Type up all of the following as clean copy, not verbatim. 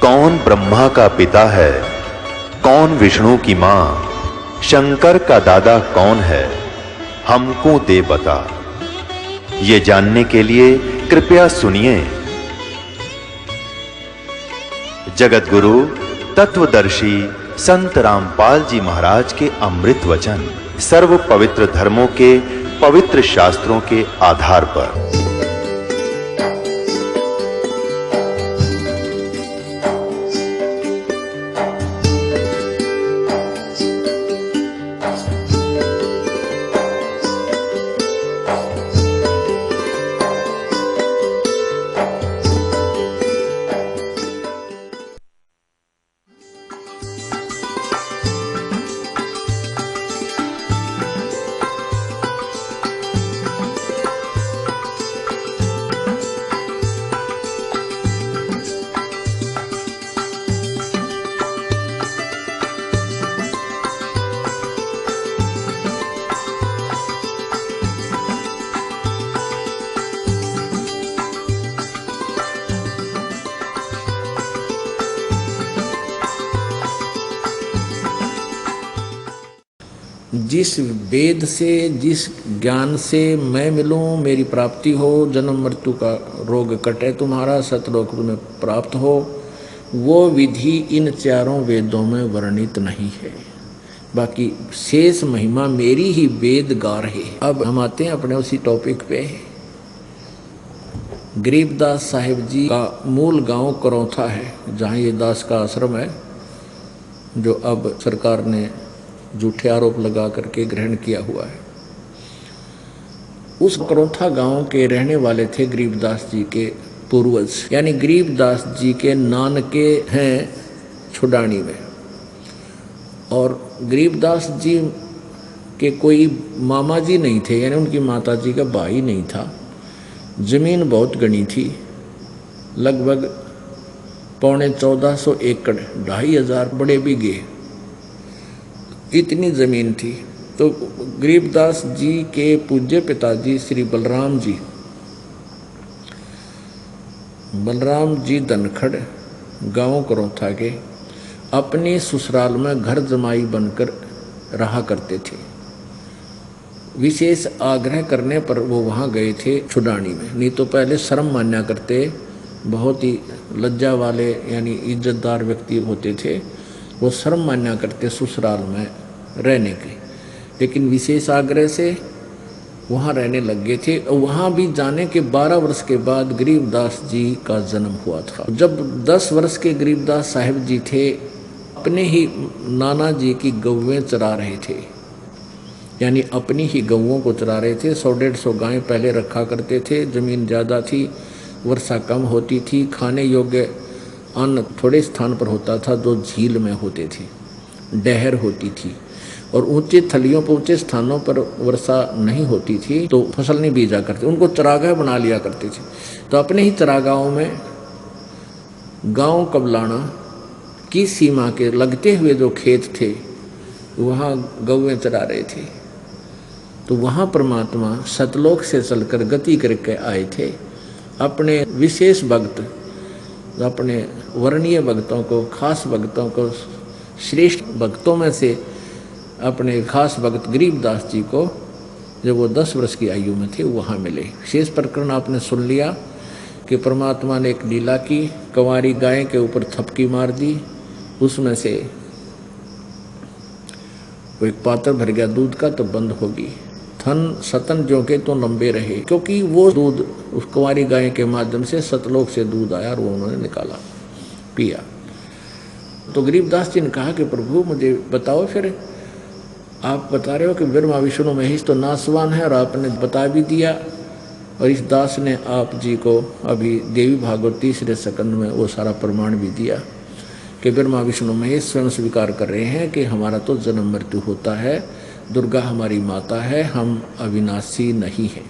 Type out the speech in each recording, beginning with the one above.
कौन ब्रह्मा का पिता है, कौन विष्णु की मां, शंकर का दादा कौन है, हमको दे बता। ये जानने के लिए कृपया सुनिए। जगत गुरु तत्वदर्शी संत रामपाल जी महाराज के अमृत वचन सर्व पवित्र धर्मों के पवित्र शास्त्रों के आधार पर। जिस वेद से, जिस ज्ञान से मैं मिलूं, मेरी प्राप्ति हो, जन्म मृत्यु का रोग कटे, तुम्हारा सतलोक में प्राप्त हो, वो विधि इन चारों वेदों में वर्णित नहीं है। बाकी शेष महिमा मेरी ही वेद गा रहे। अब हम आते हैं अपने उसी टॉपिक पे। गरीबदास साहिब जी का मूल गांव करौथा है, जहाँ ये दास का आश्रम है, जो अब सरकार ने झूठे आरोप लगा करके ग्रहण किया हुआ है। उस करौथा गांव के रहने वाले थे गरीबदास जी के पूर्वज, यानी गरीबदास जी के नानके हैं छुडानी में। और गरीबदास जी के कोई मामा जी नहीं थे, यानी उनकी माता जी का भाई नहीं था। जमीन बहुत गणी थी, लगभग 1450 एकड़, 2500 बड़े बीघे, इतनी जमीन थी। तो गरीबदास जी के पूज्य पिताजी श्री बलराम जी धनखड़ गांव करौथा के अपने ससुराल में घर जमाई बनकर रहा करते थे। विशेष आग्रह करने पर वो वहाँ गए थे छुडानी में, नहीं तो पहले शर्म मान्या करते, बहुत ही लज्जा वाले यानी इज्जतदार व्यक्ति होते थे, वो शर्म मान्या करते ससुराल में रहने के। लेकिन विशेष आग्रह से वहाँ रहने लग गए थे। वहाँ भी जाने के 12 वर्ष के बाद गरीबदास जी का जन्म हुआ था। जब 10 वर्ष के गरीबदास साहिब जी थे, अपने ही नाना जी की गौवें चरा रहे थे, यानी अपनी ही गौवों को चरा रहे थे। 100-150 गायें पहले रखा करते थे। जमीन ज़्यादा थी, वर्षा कम होती थी, खाने योग्य अन्न थोड़े स्थान पर होता था जो झील में होते थे, डहर होती थी, और ऊंचे थलियों पर, ऊंचे स्थानों पर वर्षा नहीं होती थी तो फसल नहीं बीजा करते, उनको चरागाह बना लिया करते थे। तो अपने ही चरागाहों में गांव कबलाना की सीमा के लगते हुए जो खेत थे, वहाँ गौएं चरा रहे थे। तो वहाँ परमात्मा सतलोक से चलकर गति करके आए थे। अपने विशेष भक्त, अपने वर्णीय भक्तों को, खास भक्तों को, श्रेष्ठ भक्तों में से अपने खास भक्त गरीबदास जी को जब वो 10 वर्ष की आयु में थे वहाँ मिले। शेष प्रकरण आपने सुन लिया कि परमात्मा ने एक लीला की, कंवारी गाय के ऊपर थपकी मार दी, उसमें से वो एक पात्र भर गया दूध का, तो बंद होगी। थन सतन जो के तो लंबे रहे, क्योंकि वो दूध उस कंवारी गाय के माध्यम से सतलोक से दूध आया और वो उन्होंने निकाला, पिया। तो गरीबदास जी ने कहा कि प्रभु मुझे बताओ, फिर आप बता रहे हो कि ब्रह्मा विष्णु महेश तो नासवान है, और आपने बता भी दिया, और इस दास ने आप जी को अभी देवी भागवत 3 स्कंद में वो सारा प्रमाण भी दिया कि ब्रह्मा विष्णु महेश स्वयं स्वीकार कर रहे हैं कि हमारा तो जन्म मृत्यु होता है, दुर्गा हमारी माता है, हम अविनाशी नहीं हैं।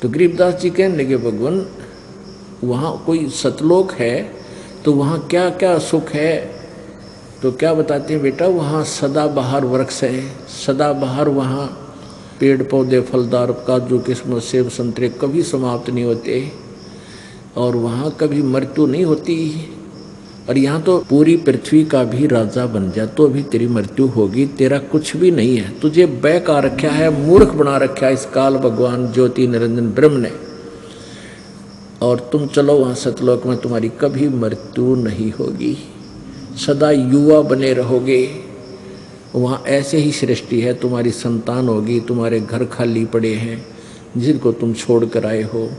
तो गरीबदास जी कहने लगे, भगवान वहाँ कोई सतलोक है तो वहाँ क्या क्या सुख है? तो क्या बताते हैं बेटा, वहाँ सदाबहार वृक्ष है, सदाबहार वहाँ पेड़ पौधे फलदार, काजू किस्मत सेब संतरे कभी समाप्त नहीं होते। और वहाँ कभी मृत्यु नहीं होती। और यहाँ तो पूरी पृथ्वी का भी राजा बन जा तो भी तेरी मृत्यु होगी, तेरा कुछ भी नहीं है। तुझे बहका रखा है, मूर्ख बना रखा है इस काल भगवान ज्योति निरंजन ब्रह्म ने। और तुम चलो वहाँ सतलोक में, तुम्हारी कभी मृत्यु नहीं होगी, सदा युवा बने रहोगे। वहाँ ऐसे ही सृष्टि है, तुम्हारी संतान होगी, तुम्हारे घर खाली पड़े हैं जिनको तुम छोड़ कर आए हो।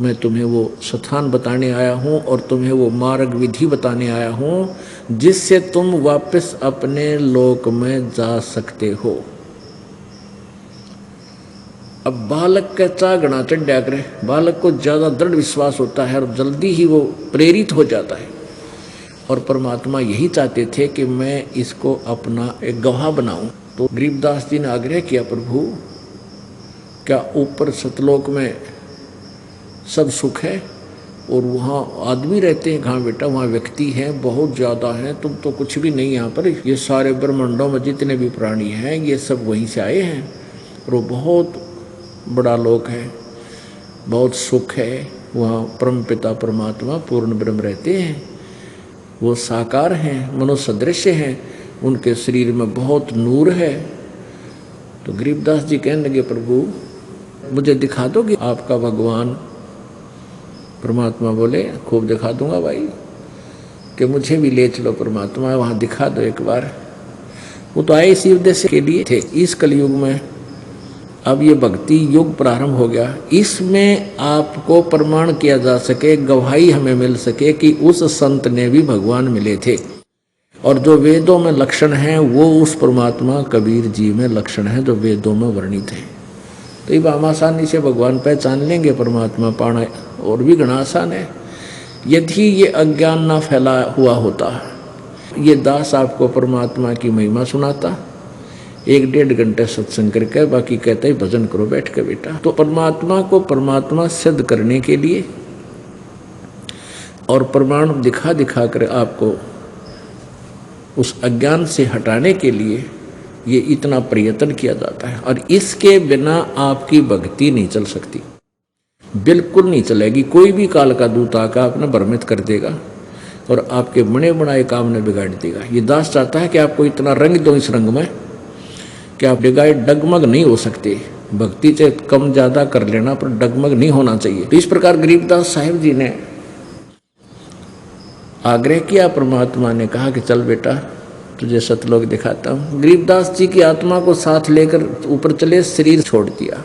मैं तुम्हें वो स्थान बताने आया हूँ और तुम्हें वो मार्ग विधि बताने आया हूँ जिससे तुम वापस अपने लोक में जा सकते हो। अब बालक का चागना चढ़ा करे, बालक को ज़्यादा दृढ़ विश्वास होता है और जल्दी ही वो प्रेरित हो जाता है। और परमात्मा यही चाहते थे कि मैं इसको अपना एक गवाह बनाऊं। तो गरीबदास जी ने आग्रह किया, प्रभु क्या ऊपर सतलोक में सब सुख है और वहाँ आदमी रहते हैं? कहाँ बेटा, वहाँ व्यक्ति हैं, बहुत ज़्यादा हैं, तुम तो कुछ भी नहीं यहाँ पर। ये सारे ब्रह्मांडों में जितने भी प्राणी हैं ये सब वहीं से आए हैं और वो बहुत बड़ा लोक है, बहुत सुख है। वहाँ परम पिता परमात्मा पूर्ण ब्रह्म रहते हैं, वो साकार हैं, मनुष्य सदृश हैं, उनके शरीर में बहुत नूर है। तो गरीबदास जी कहने लगे, प्रभु मुझे दिखा दोगे आपका भगवान? परमात्मा बोले, खूब दिखा दूंगा भाई, कि मुझे भी ले चलो परमात्मा, वहाँ दिखा दो एक बार। वो तो आए इसी उद्देश्य के लिए थे। इस कलयुग में अब ये भक्ति युग प्रारंभ हो गया, इसमें आपको प्रमाण किया जा सके, गवाही हमें मिल सके कि उस संत ने भी भगवान मिले थे। और जो वेदों में लक्षण हैं वो उस परमात्मा कबीर जी में लक्षण है जो वेदों में वर्णित है। तो ये हम आसानी से भगवान पहचान लेंगे, परमात्मा पाना और भी घना आसान है। यदि ये अज्ञान ना फैला हुआ होता, ये दास आपको परमात्मा की महिमा सुनाता, 1-1.5 घंटे सत्संग करके, बाकी कहता ही भजन करो बैठ के बेटा। तो परमात्मा को परमात्मा सिद्ध करने के लिए और प्रमाण दिखा दिखा कर आपको उस अज्ञान से हटाने के लिए ये इतना प्रयत्न किया जाता है। और इसके बिना आपकी भक्ति नहीं चल सकती, बिल्कुल नहीं चलेगी। कोई भी काल का दूत आकर आपने भ्रमित कर देगा और आपके बने बनाए काम ने बिगाड़ देगा। ये दास चाहता है कि आपको इतना रंग दो इस रंग में कि आप डिगाए डगमग नहीं हो सकते। भक्ति से कम ज्यादा कर लेना पर डगमग नहीं होना चाहिए। तो इस प्रकार गरीबदास साहिब जी ने आग्रह किया, परमात्मा ने कहा कि चल बेटा तुझे सतलोक दिखाता हूँ। गरीबदास जी की आत्मा को साथ लेकर ऊपर चले, शरीर छोड़ दिया।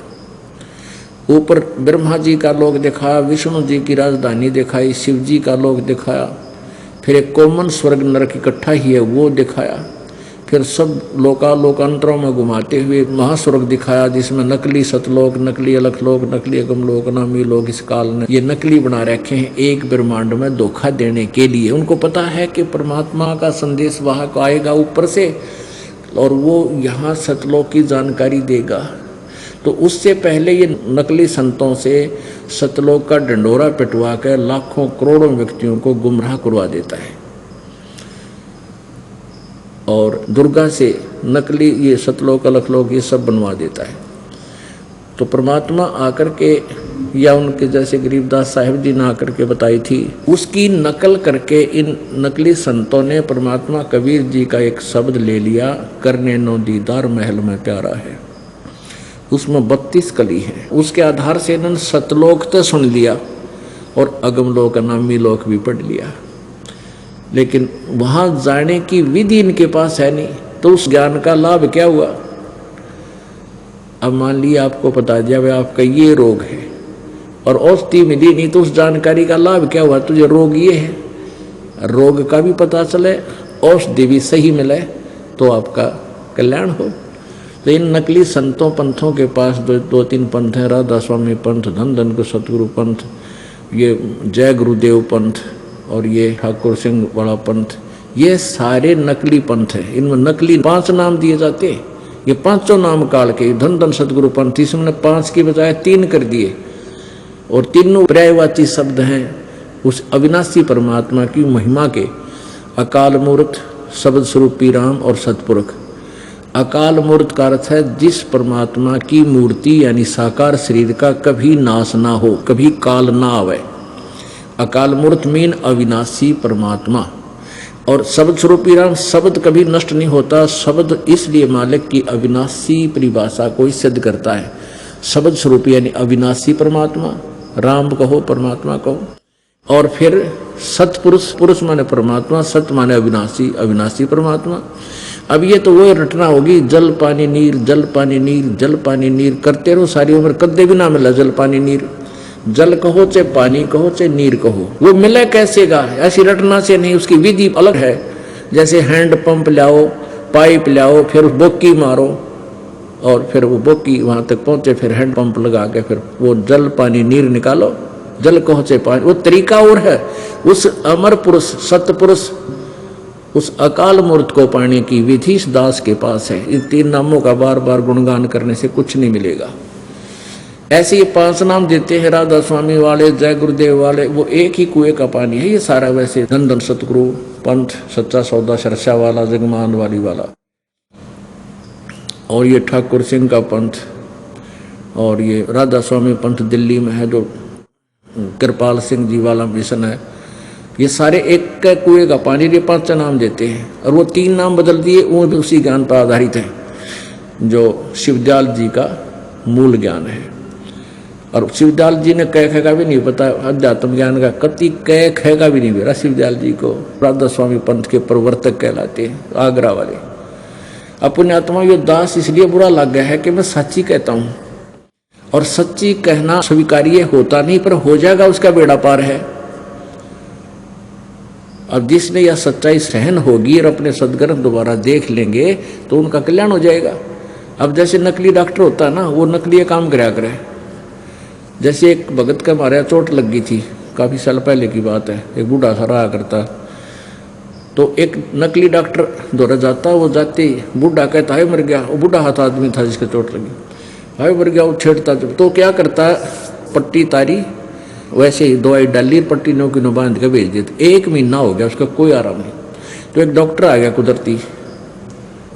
ऊपर ब्रह्मा जी का लोक दिखाया, विष्णु जी की राजधानी दिखाई, शिव जी का लोक दिखाया, फिर एक कॉमन स्वर्ग नरक इकट्ठा ही है वो दिखाया, फिर सब लोकांतरों में घुमाते हुए महास्वर्ग दिखाया जिसमें नकली सतलोक, नकली अलखलोक, नकली अगमलोक, नामी लोक इस काल ने ये नकली बना रखे हैं एक ब्रह्मांड में धोखा देने के लिए। उनको पता है कि परमात्मा का संदेश वाहक आएगा ऊपर से और वो यहाँ सतलोक की जानकारी देगा। तो उससे पहले ये नकली संतों से सतलोक का डंडोरा पिटवा कर लाखों करोड़ों व्यक्तियों को गुमराह करवा देता है और दुर्गा से नकली ये सतलोक अलखलोक ये सब बनवा देता है। तो परमात्मा आकर के या उनके जैसे गरीबदास साहिब जी ने आकर के बताई थी, उसकी नकल करके इन नकली संतों ने परमात्मा कबीर जी का एक शब्द ले लिया, करने नो दीदार महल में प्यारा है। उसमें 32 कली है। उसके आधार से इन्होंने सतलोक तो सुन लिया और अगमलोक नामी लोक भी पढ़ लिया, लेकिन वहां जाने की विधि इनके पास है नहीं। तो उस ज्ञान का लाभ क्या हुआ? अब मान लिया आपको बता दिया भाई आपका ये रोग है और औषधि मिली नहीं, तो उस जानकारी का लाभ क्या हुआ? तुझे रोग ये है, रोग का भी पता चले, औषधि भी सही मिले तो आपका कल्याण हो। तो इन नकली संतों पंथों के पास दो तीन पंथ हैं, राधा स्वामी पंथ, धन धन को सतगुरु पंथ, ये जय गुरुदेव पंथ और ये ठाकुर सिंह वाला पंथ, ये सारे नकली पंथ है। इनमें नकली 5 नाम दिए जाते हैं, ये 5 नाम काल के। धन धन सतगुरु पंथ इसमें 5 की बजाय 3 कर दिए और तीनों पर्यायवाची शब्द हैं उस अविनाशी परमात्मा की महिमा के। अकाल मूर्त, शब्द स्वरूपी राम और सतपुरुष। अकाल मूर्त का अर्थ है जिस परमात्मा की मूर्ति यानी साकार शरीर का कभी नाश ना हो, कभी काल ना आवे। अकाल मूर्त मीन अविनाशी परमात्मा। और शब्द स्वरूपी राम, शब्द कभी नष्ट नहीं होता। शब्द इसलिए मालिक की अविनाशी परिभाषा को ही सिद्ध करता है। शब्द स्वरूपी यानी अविनाशी परमात्मा, राम कहो परमात्मा कहो। और फिर सतपुरुष, पुरुष माने परमात्मा, सत माने अविनाशी, अविनाशी परमात्मा। अब ये तो वो रटना होगी, जल पानी नीर, जल पानी नीर, जल पानी नीर करते रहो सारी उम्र, कदे भी ना मिला जल पानी नीर। जल कहो चाहे पानी कहो चाहे नीर कहो, वो मिले कैसेगा? ऐसी रटना से नहीं, उसकी विधि अलग है। जैसे हैंड पंप लाओ, पाइप लाओ, फिर बोकी मारो और फिर वो बोकी वहां तक पहुंचे, फिर हैंड पंप लगा के फिर वो जल पानी नीर निकालो। जल कहो चाहे पानी, वो तरीका और है। उस अमर पुरुष, सतपुरुष, उस अकाल मूर्त को पाने की विधि इस दास के पास है। इन 3 नामों का बार बार गुणगान करने से कुछ नहीं मिलेगा। ऐसे ये 5 नाम देते हैं, राधा स्वामी वाले, जय गुरुदेव वाले, वो एक ही कुएं का पानी है ये सारा। वैसे धन धन सतगुरु पंथ, सच्चा सौदा, सरसा वाला, जगमान वाली वाला, और ये ठाकुर सिंह का पंथ, और ये राधा स्वामी पंथ दिल्ली में है जो कृपाल सिंह जी वाला मिशन है। ये सारे एक कुएं का पानी, ये 5 नाम देते हैं। और वो 3 नाम बदल दिए, वो भी उसी ज्ञान पर आधारित है जो शिवदयाल जी का मूल ज्ञान है। और शिवदयाल जी ने कह का भी नहीं पता, अध्यात्म ज्ञान का कति कह का भी नहीं मेरा। शिवदयाल जी को राधा स्वामी पंथ के प्रवर्तक कहलाते हैं, आगरा वाले। अपने आत्मा ये दास इसलिए बुरा लग गया है कि मैं सच्ची कहता हूँ, और सच्ची कहना स्वीकार्य होता नहीं, पर हो जाएगा उसका बेड़ा पार है। अब जिसने यह सच्चाई सहन होगी और अपने सदग्रंथ दोबारा देख लेंगे तो उनका कल्याण हो जाएगा। अब जैसे नकली डॉक्टर होता है ना, वो नकली काम कराया करे। जैसे एक भगत का मारा चोट लग गई थी, काफ़ी साल पहले की बात है, एक बूढ़ा सा रहा करता, तो एक नकली डॉक्टर दौरा जाता, वो जाते बूढ़ा कहता है मर गया। वो बूढ़ा हाथ आदमी था जिसके चोट लगी, हाय मर गया। वो छेड़ता तो क्या करता, पट्टी तारी, वैसे ही दवाई डाली, पट्टी नौ की नौ बांध के भेज देते। 1 महीना हो गया, उसका कोई आराम नहीं। तो एक डॉक्टर आ गया कुदरती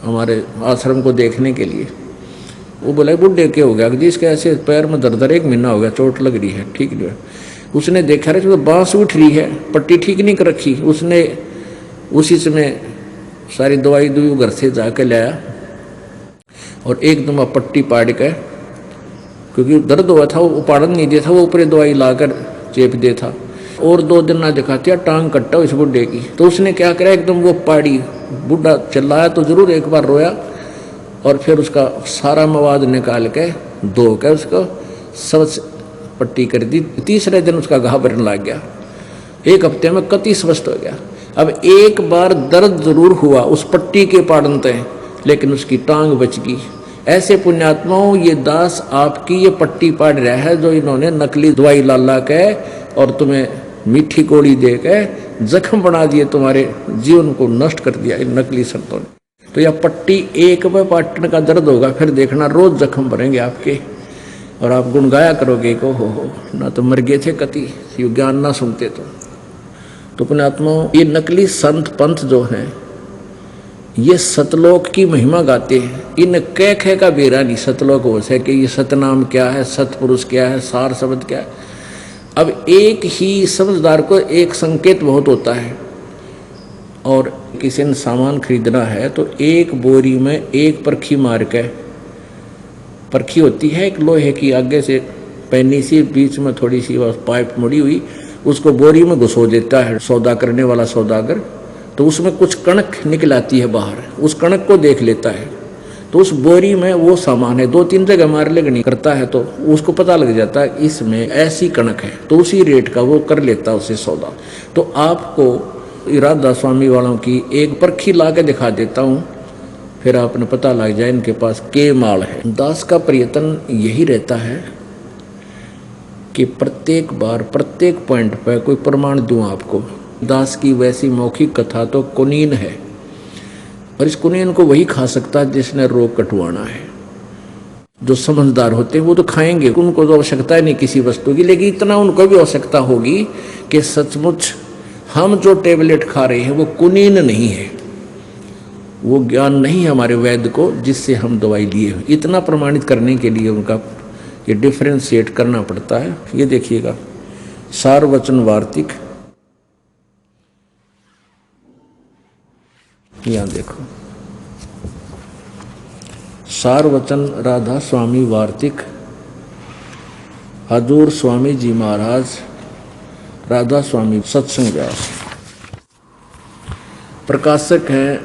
हमारे आश्रम को देखने के लिए। वो बोला बुढ़े क्या हो गया जी, इसके ऐसे पैर में दर्द, 1 महीना हो गया, चोट लग रही है, ठीक नहीं है। उसने देखा रहे तो बांस उठ रही है, पट्टी ठीक नहीं कर रखी। उसने उसी समय सारी दवाई घर से जाके लाया और एकदम पट्टी पाड़ के, क्योंकि दर्द हुआ था, वो पाड़न नहीं दिया था, वो ऊपर दवाई लाकर चेप दे था। और 2 दिन ना दिखाती, टांग कट्टा इस बुढ़े की। तो उसने क्या करा, एकदम वो पाड़ी, बुढ़ा चिल्लाया तो जरूर, एक बार रोया, और फिर उसका सारा मवाद निकाल के धो के उसको सब पट्टी कर दी। तीसरे दिन उसका घाव भरने लग गया, 1 हफ्ते में कति स्वस्थ हो गया। अब एक बार दर्द जरूर हुआ उस पट्टी के पाड़न तय, लेकिन उसकी टांग बच गई। ऐसे पुण्यात्माओं, ये दास आपकी ये पट्टी पाड़ रहा है जो इन्होंने नकली दवाई ला के और तुम्हें मीठी गोली दे के जख्म बना दिए, तुम्हारे जीवन को नष्ट कर दिया इन नकली संतों ने। तो यह पट्टी एक में पाटन का दर्द होगा, फिर देखना रोज जख्म भरेंगे आपके, और आप गुणगाया करोगे को हो ना तो मर गए थे कति, ये ज्ञान ना सुनते तो पुण्यात्माओं, ये नकली संत पंथ जो हैं ये सतलोक की महिमा गाते हैं। इन कह का बेरा नहीं सतलोक हो सके कि ये सतनाम क्या है, सतपुरुष क्या है, सार शब्द क्या है। अब एक ही समझदार को एक संकेत बहुत होता है, और किसी ने सामान खरीदना है तो एक बोरी में एक परखी मार के, परखी होती है एक लोहे की आगे से पैनी सी, बीच में थोड़ी सी पाइप मुड़ी हुई, उसको बोरी में घुसो देता है सौदा करने वाला सौदागर। तो उसमें कुछ कणक निकल आती है बाहर, उस कणक को देख लेता है, तो उस बोरी में वो सामान है। 2-3 जगह मार लेगनी करता है तो उसको पता लग जाता है इसमें ऐसी कणक है, तो उसी रेट का वो कर लेता है उसे सौदा। तो आपको राधा स्वामी वालों की एक परखी ला के दिखा देता हूँ, फिर आपने पता लग जाए इनके पास के माल है। दास का प्रयत्न यही रहता है कि प्रत्येक बार प्रत्येक पॉइंट पर कोई प्रमाण दूं आपको। दास की वैसी मौखिक कथा तो कुनीन है, और इस कुनीन को वही खा सकता है जिसने रोग कटवाना है। जो समझदार होते हैं वो तो खाएंगे, उनको तो आवश्यकता नहीं किसी वस्तु की, लेकिन इतना उनको भी आवश्यकता होगी कि सचमुच हम जो टेबलेट खा रहे हैं वो कुनीन नहीं है, वो ज्ञान नहीं है हमारे वैद्य को जिससे हम दवाई लिए हैं। इतना प्रमाणित करने के लिए उनका ये डिफ्रेंशिएट करना पड़ता है। ये देखिएगा सार वचन वार्तिक, यहाँ देखो, सार वचन राधा स्वामी वार्तिक, हजूर स्वामी जी महाराज, राधा स्वामी सत्संग व्यास। प्रकाशक हैं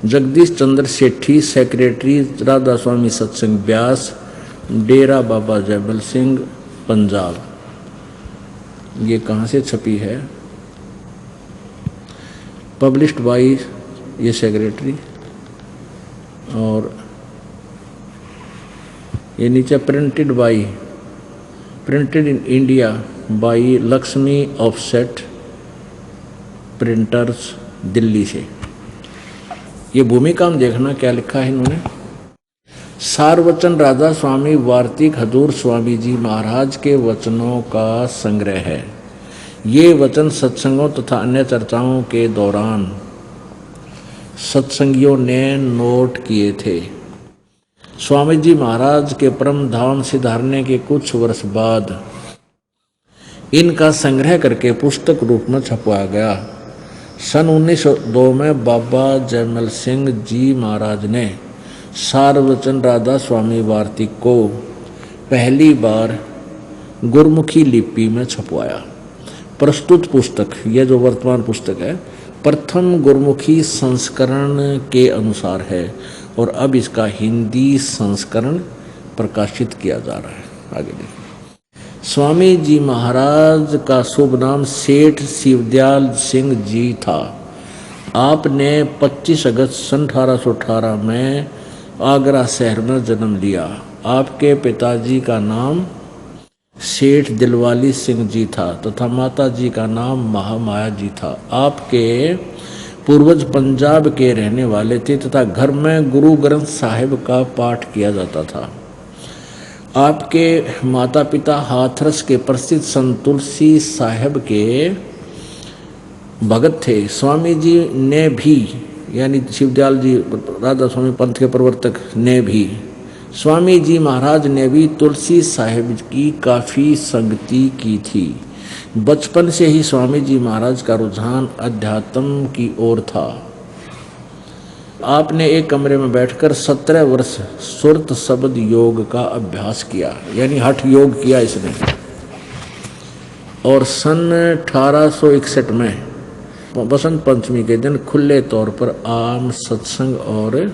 जगदीश चंद्र सेठी, सेक्रेटरी राधा स्वामी सत्संग व्यास, डेरा बाबा जयमल सिंह, पंजाब। ये कहाँ से छपी है? पब्लिश्ड बाई ये सेक्रेटरी, और ये नीचे printed in India by Lakshmi offset printers, Delhi से। ये भूमिका में देखना क्या लिखा है इन्होंने। सारवचन राधा स्वामी वार्तिक हजूर स्वामी जी महाराज के वचनों का संग्रह है। ये वचन सत्संगों तथा अन्य चर्चाओं के दौरान सत्संगियों ने नोट किए थे। स्वामी जी महाराज के परम धाम सिधारने के कुछ वर्ष बाद इनका संग्रह करके पुस्तक रूप में छपवाया गया। सन 1902 में बाबा जयमल सिंह जी महाराज ने सारवचन राधा स्वामी वार्तिक को पहली बार गुरमुखी लिपि में छपवाया। प्रस्तुत पुस्तक, यह जो वर्तमान पुस्तक है, प्रथम गुरमुखी संस्करण के अनुसार है और अब इसका हिंदी संस्करण प्रकाशित किया जा रहा है। आगे देखिए। स्वामी जी महाराज का शुभ नाम सेठ शिवदयाल सिंह जी था। आपने 25 अगस्त सन 1818 में आगरा शहर में जन्म लिया। आपके पिताजी का नाम सेठ दिलवाली सिंह जी था तथा माता जी का नाम महामाया जी था। आपके पूर्वज पंजाब के रहने वाले थे तथा घर में गुरु ग्रंथ साहिब का पाठ किया जाता था। आपके माता पिता हाथरस के प्रसिद्ध संत तुलसी साहिब के भगत थे। स्वामी जी ने भी, यानी शिवदयाल जी राधा स्वामी पंथ के प्रवर्तक ने भी, स्वामी जी महाराज ने भी तुलसी साहिब की काफ़ी संगति की थी। बचपन से ही स्वामी जी महाराज का रुझान अध्यात्म की ओर था। आपने एक कमरे में बैठकर 17 वर्ष सुरत शब्द योग का अभ्यास किया, यानी हठ योग किया इसने। और सन 1861 में बसंत पंचमी के दिन खुले तौर पर आम सत्संग और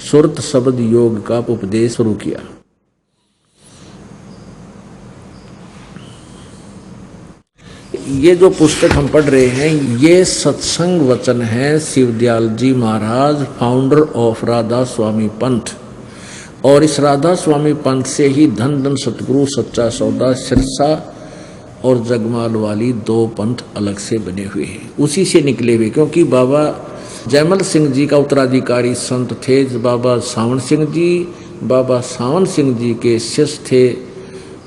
सुरत शब्द योग का उपदेश शुरू किया। ये जो पुस्तक हम पढ़ रहे हैं, ये सत्संग वचन है शिवदयाल जी महाराज, फाउंडर ऑफ राधा स्वामी पंथ। और इस राधा स्वामी पंथ से ही धन धन सतगुरु, सच्चा सौदा, सिरसा और जगमाल वाली 2 पंथ अलग से बने हुए हैं, उसी से निकले हुए। क्योंकि बाबा जयमल सिंह जी का उत्तराधिकारी संत थे बाबा सावन सिंह जी। बाबा सावन सिंह जी के शिष्य थे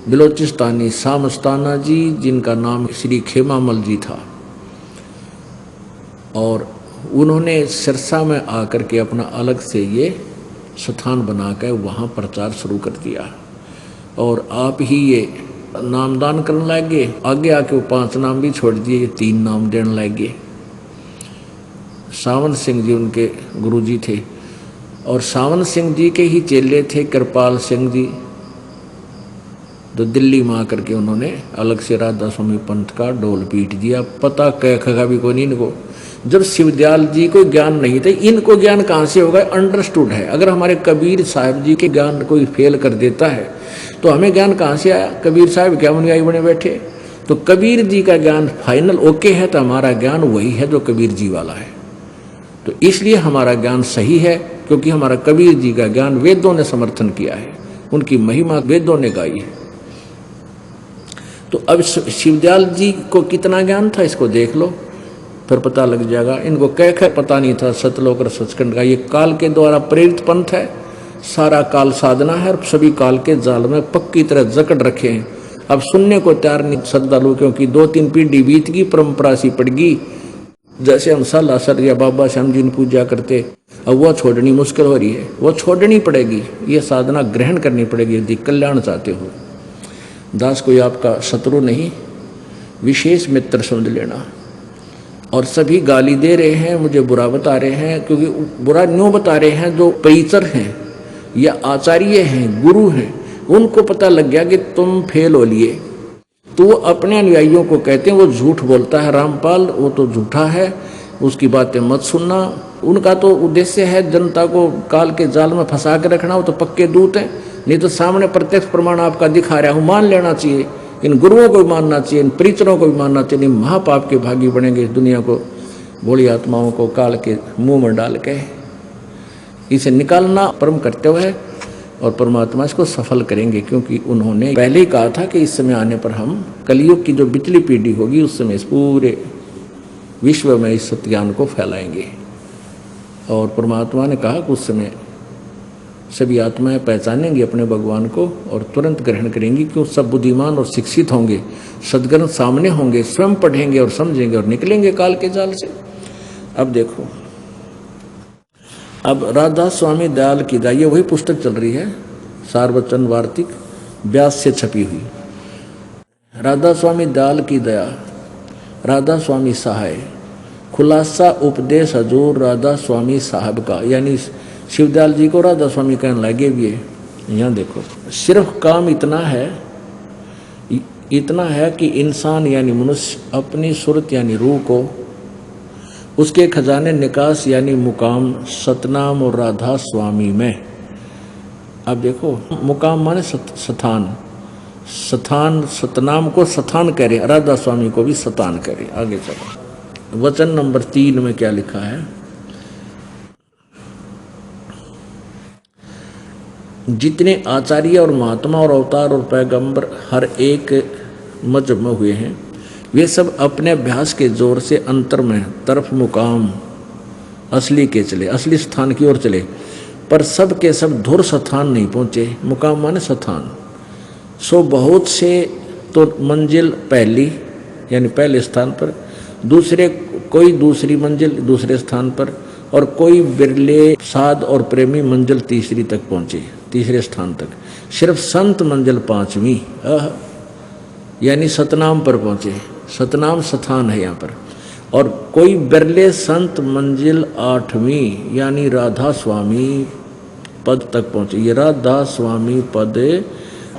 बिलोचिस्तानी सामस्ताना जी, जिनका नाम श्री खेमामल जी था। और उन्होंने सिरसा में आकर के अपना अलग से ये स्थान बनाकर वहाँ प्रचार शुरू कर दिया। और आप ही ये नामदान करने लगे। आगे आके वो 5 नाम भी छोड़ दिए, 3 नाम देने लगे। सावन सिंह जी उनके गुरुजी थे। और सावन सिंह जी के ही चेले थे कृपाल सिंह जी, तो दिल्ली में आकर के उन्होंने अलग से राधा स्वामी पंथ का डोल पीट दिया। पता कह भी कोई नहीं इनको। जब शिवदयाल जी को ज्ञान नहीं था, इनको ज्ञान कहाँ से होगा? अंडरस्टूड है। अगर हमारे कबीर साहब जी के ज्ञान कोई फेल कर देता है तो हमें ज्ञान कहाँ से आया? कबीर साहब क्या अनुयायी बने बैठे। तो कबीर जी का ज्ञान फाइनल ओके है, तो हमारा ज्ञान वही है जो कबीर जी वाला है। तो इसलिए हमारा ज्ञान सही है, क्योंकि हमारा कबीर जी का ज्ञान वेदों ने समर्थन किया है, उनकी महिमा वेदों ने गाई है। तो अब शिवदयाल जी को कितना ज्ञान था इसको देख लो, फिर पता लग जाएगा। इनको कह पता नहीं था सतलोक और सचखंड का। ये काल के द्वारा प्रेरित पंथ है, सारा काल साधना है और सभी काल के जाल में पक्की तरह जकड़ रखे हैं। अब सुनने को तैयार नहीं श्रद्धालु, क्योंकि 2-3 पीढ़ी बीत गई, परंपरा सी पड़ गई। जैसे हम सालासर या बाबा श्याम जी ने पूजा करते, अब वो छोड़नी मुश्किल हो रही है, वो छोड़नी पड़ेगी। ये साधना ग्रहण करनी पड़ेगी यदि कल्याण चाहते हो। दास कोई आपका शत्रु नहीं, विशेष मित्र समझ लेना। और सभी गाली दे रहे हैं, मुझे बुरा बता रहे हैं, क्योंकि बुरा न्यों बता रहे हैं जो पैतर हैं या आचार्य हैं, गुरु हैं, उनको पता लग गया कि तुम फेल हो लिए, तो वो अपने अनुयायियों को कहते हैं वो झूठ बोलता है रामपाल, वो तो झूठा है, उसकी बातें मत सुनना। उनका तो उद्देश्य है जनता को काल के जाल में फंसा के रखना, वो तो पक्के दूत हैं। नहीं तो सामने प्रत्यक्ष प्रमाण आपका दिखा रहा हूँ, मान लेना चाहिए, इन गुरुओं को भी मानना चाहिए, इन परिचरों को भी मानना चाहिए। नहीं महापाप के भागी बनेंगे, इस दुनिया को भोली आत्माओं को काल के मुंह में डाल के इसे निकालना परम कर्तव्य है, और परमात्मा इसको सफल करेंगे, क्योंकि उन्होंने पहले ही कहा था कि इस समय आने पर हम कलयुग की जो बिचली पीढ़ी होगी उस समय इस पूरे विश्व में इस सत्य ज्ञान को फैलाएंगे। और परमात्मा ने कहा कि उस समय सभी आत्माएं पहचानेंगी अपने भगवान को और तुरंत ग्रहण करेंगी, क्यों सब बुद्धिमान और शिक्षित होंगे, सद्ग्रंथ सामने होंगे, स्वयं पढ़ेंगे और समझेंगे और निकलेंगे काल के जाल से। अब देखो, अब राधा स्वामी दयाल की दया, ये वही पुस्तक चल रही है सारवचन वार्तिक, व्यास से छपी हुई। राधा स्वामी दयाल की दया, राधा स्वामी सहाय, खुलासा उपदेश हजूर राधा स्वामी साहब का, यानी शिवदयाल जी को राधा स्वामी कहने लगे भी है। यहाँ देखो, सिर्फ काम इतना है कि इंसान यानी मनुष्य अपनी सूरत यानी रूह को उसके खजाने निकास यानी मुकाम सतनाम और राधा स्वामी में। अब देखो, मुकाम माने स्थान, स्थान सतनाम को स्थान करे, राधा स्वामी को भी स्थान करे। आगे चलो, वचन नंबर 3 में क्या लिखा है, जितने आचार्य और महात्मा और अवतार और पैगंबर हर एक मजहब में हुए हैं, वे सब अपने अभ्यास के जोर से अंतर में तरफ मुकाम असली के चले, असली स्थान की ओर चले, पर सब के सब धुर स्थान नहीं पहुँचे। मुकाम माने स्थान। सो बहुत से तो मंजिल पहली यानी पहले स्थान पर, दूसरे कोई दूसरी मंजिल दूसरे स्थान पर, और कोई बिरले साध और प्रेमी मंजिल तीसरी तक पहुँचे, तीसरे स्थान तक। सिर्फ संत मंजिल 5वीं यानी सतनाम पर पहुँचे, सतनाम स्थान है यहाँ पर। और कोई बिरले संत मंजिल 8वीं यानी राधा स्वामी पद तक पहुँचे। ये राधा स्वामी पद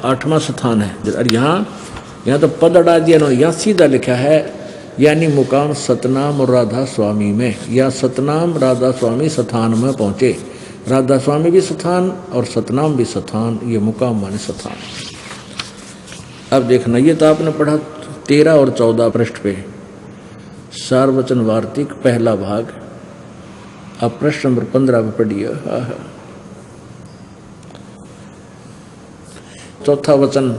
8वां स्थान है। और यहाँ तो पद अड़ा दिया ना, यहाँ सीधा लिखा है यानी मुकाम सतनाम और राधा स्वामी में, या सतनाम राधा स्वामी स्थान में पहुँचे। राधा स्वामी भी स्थान और सतनाम भी स्थान, ये मुकाम माने स्थान। अब देखना, ये तो आपने पढ़ा 13 और 14 पृष्ठ पे, सारवचन वार्तिक पहला भाग। अब प्रश्न नंबर 15 पे पढ़िए। चौथा वचन,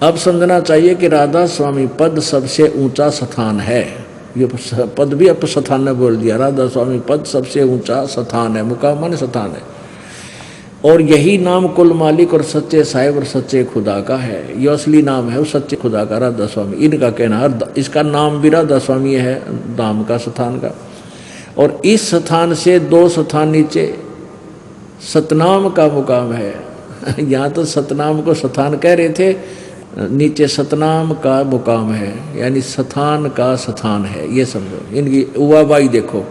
अब समझना चाहिए कि राधा स्वामी पद सबसे ऊंचा स्थान है। ये पद भी अब स्थान ने बोल दिया, राधा स्वामी पद सबसे ऊंचा स्थान है, मुकाम माने स्थान है। और यही नाम कुल मालिक और सच्चे साहिब और सच्चे खुदा का है। ये असली नाम है उस सच्चे खुदा का, राधा स्वामी। इनका कहना, इसका नाम भी राधा स्वामी है, नाम का स्थान का। और इस स्थान से 2 स्थान नीचे सतनाम का मुकाम है। यहाँ तो सतनाम को स्थान कह रहे थे, नीचे सतनाम का मुकाम है, यानी स्थान का स्थान है। ये समझो, इनकी उवाबाई देखो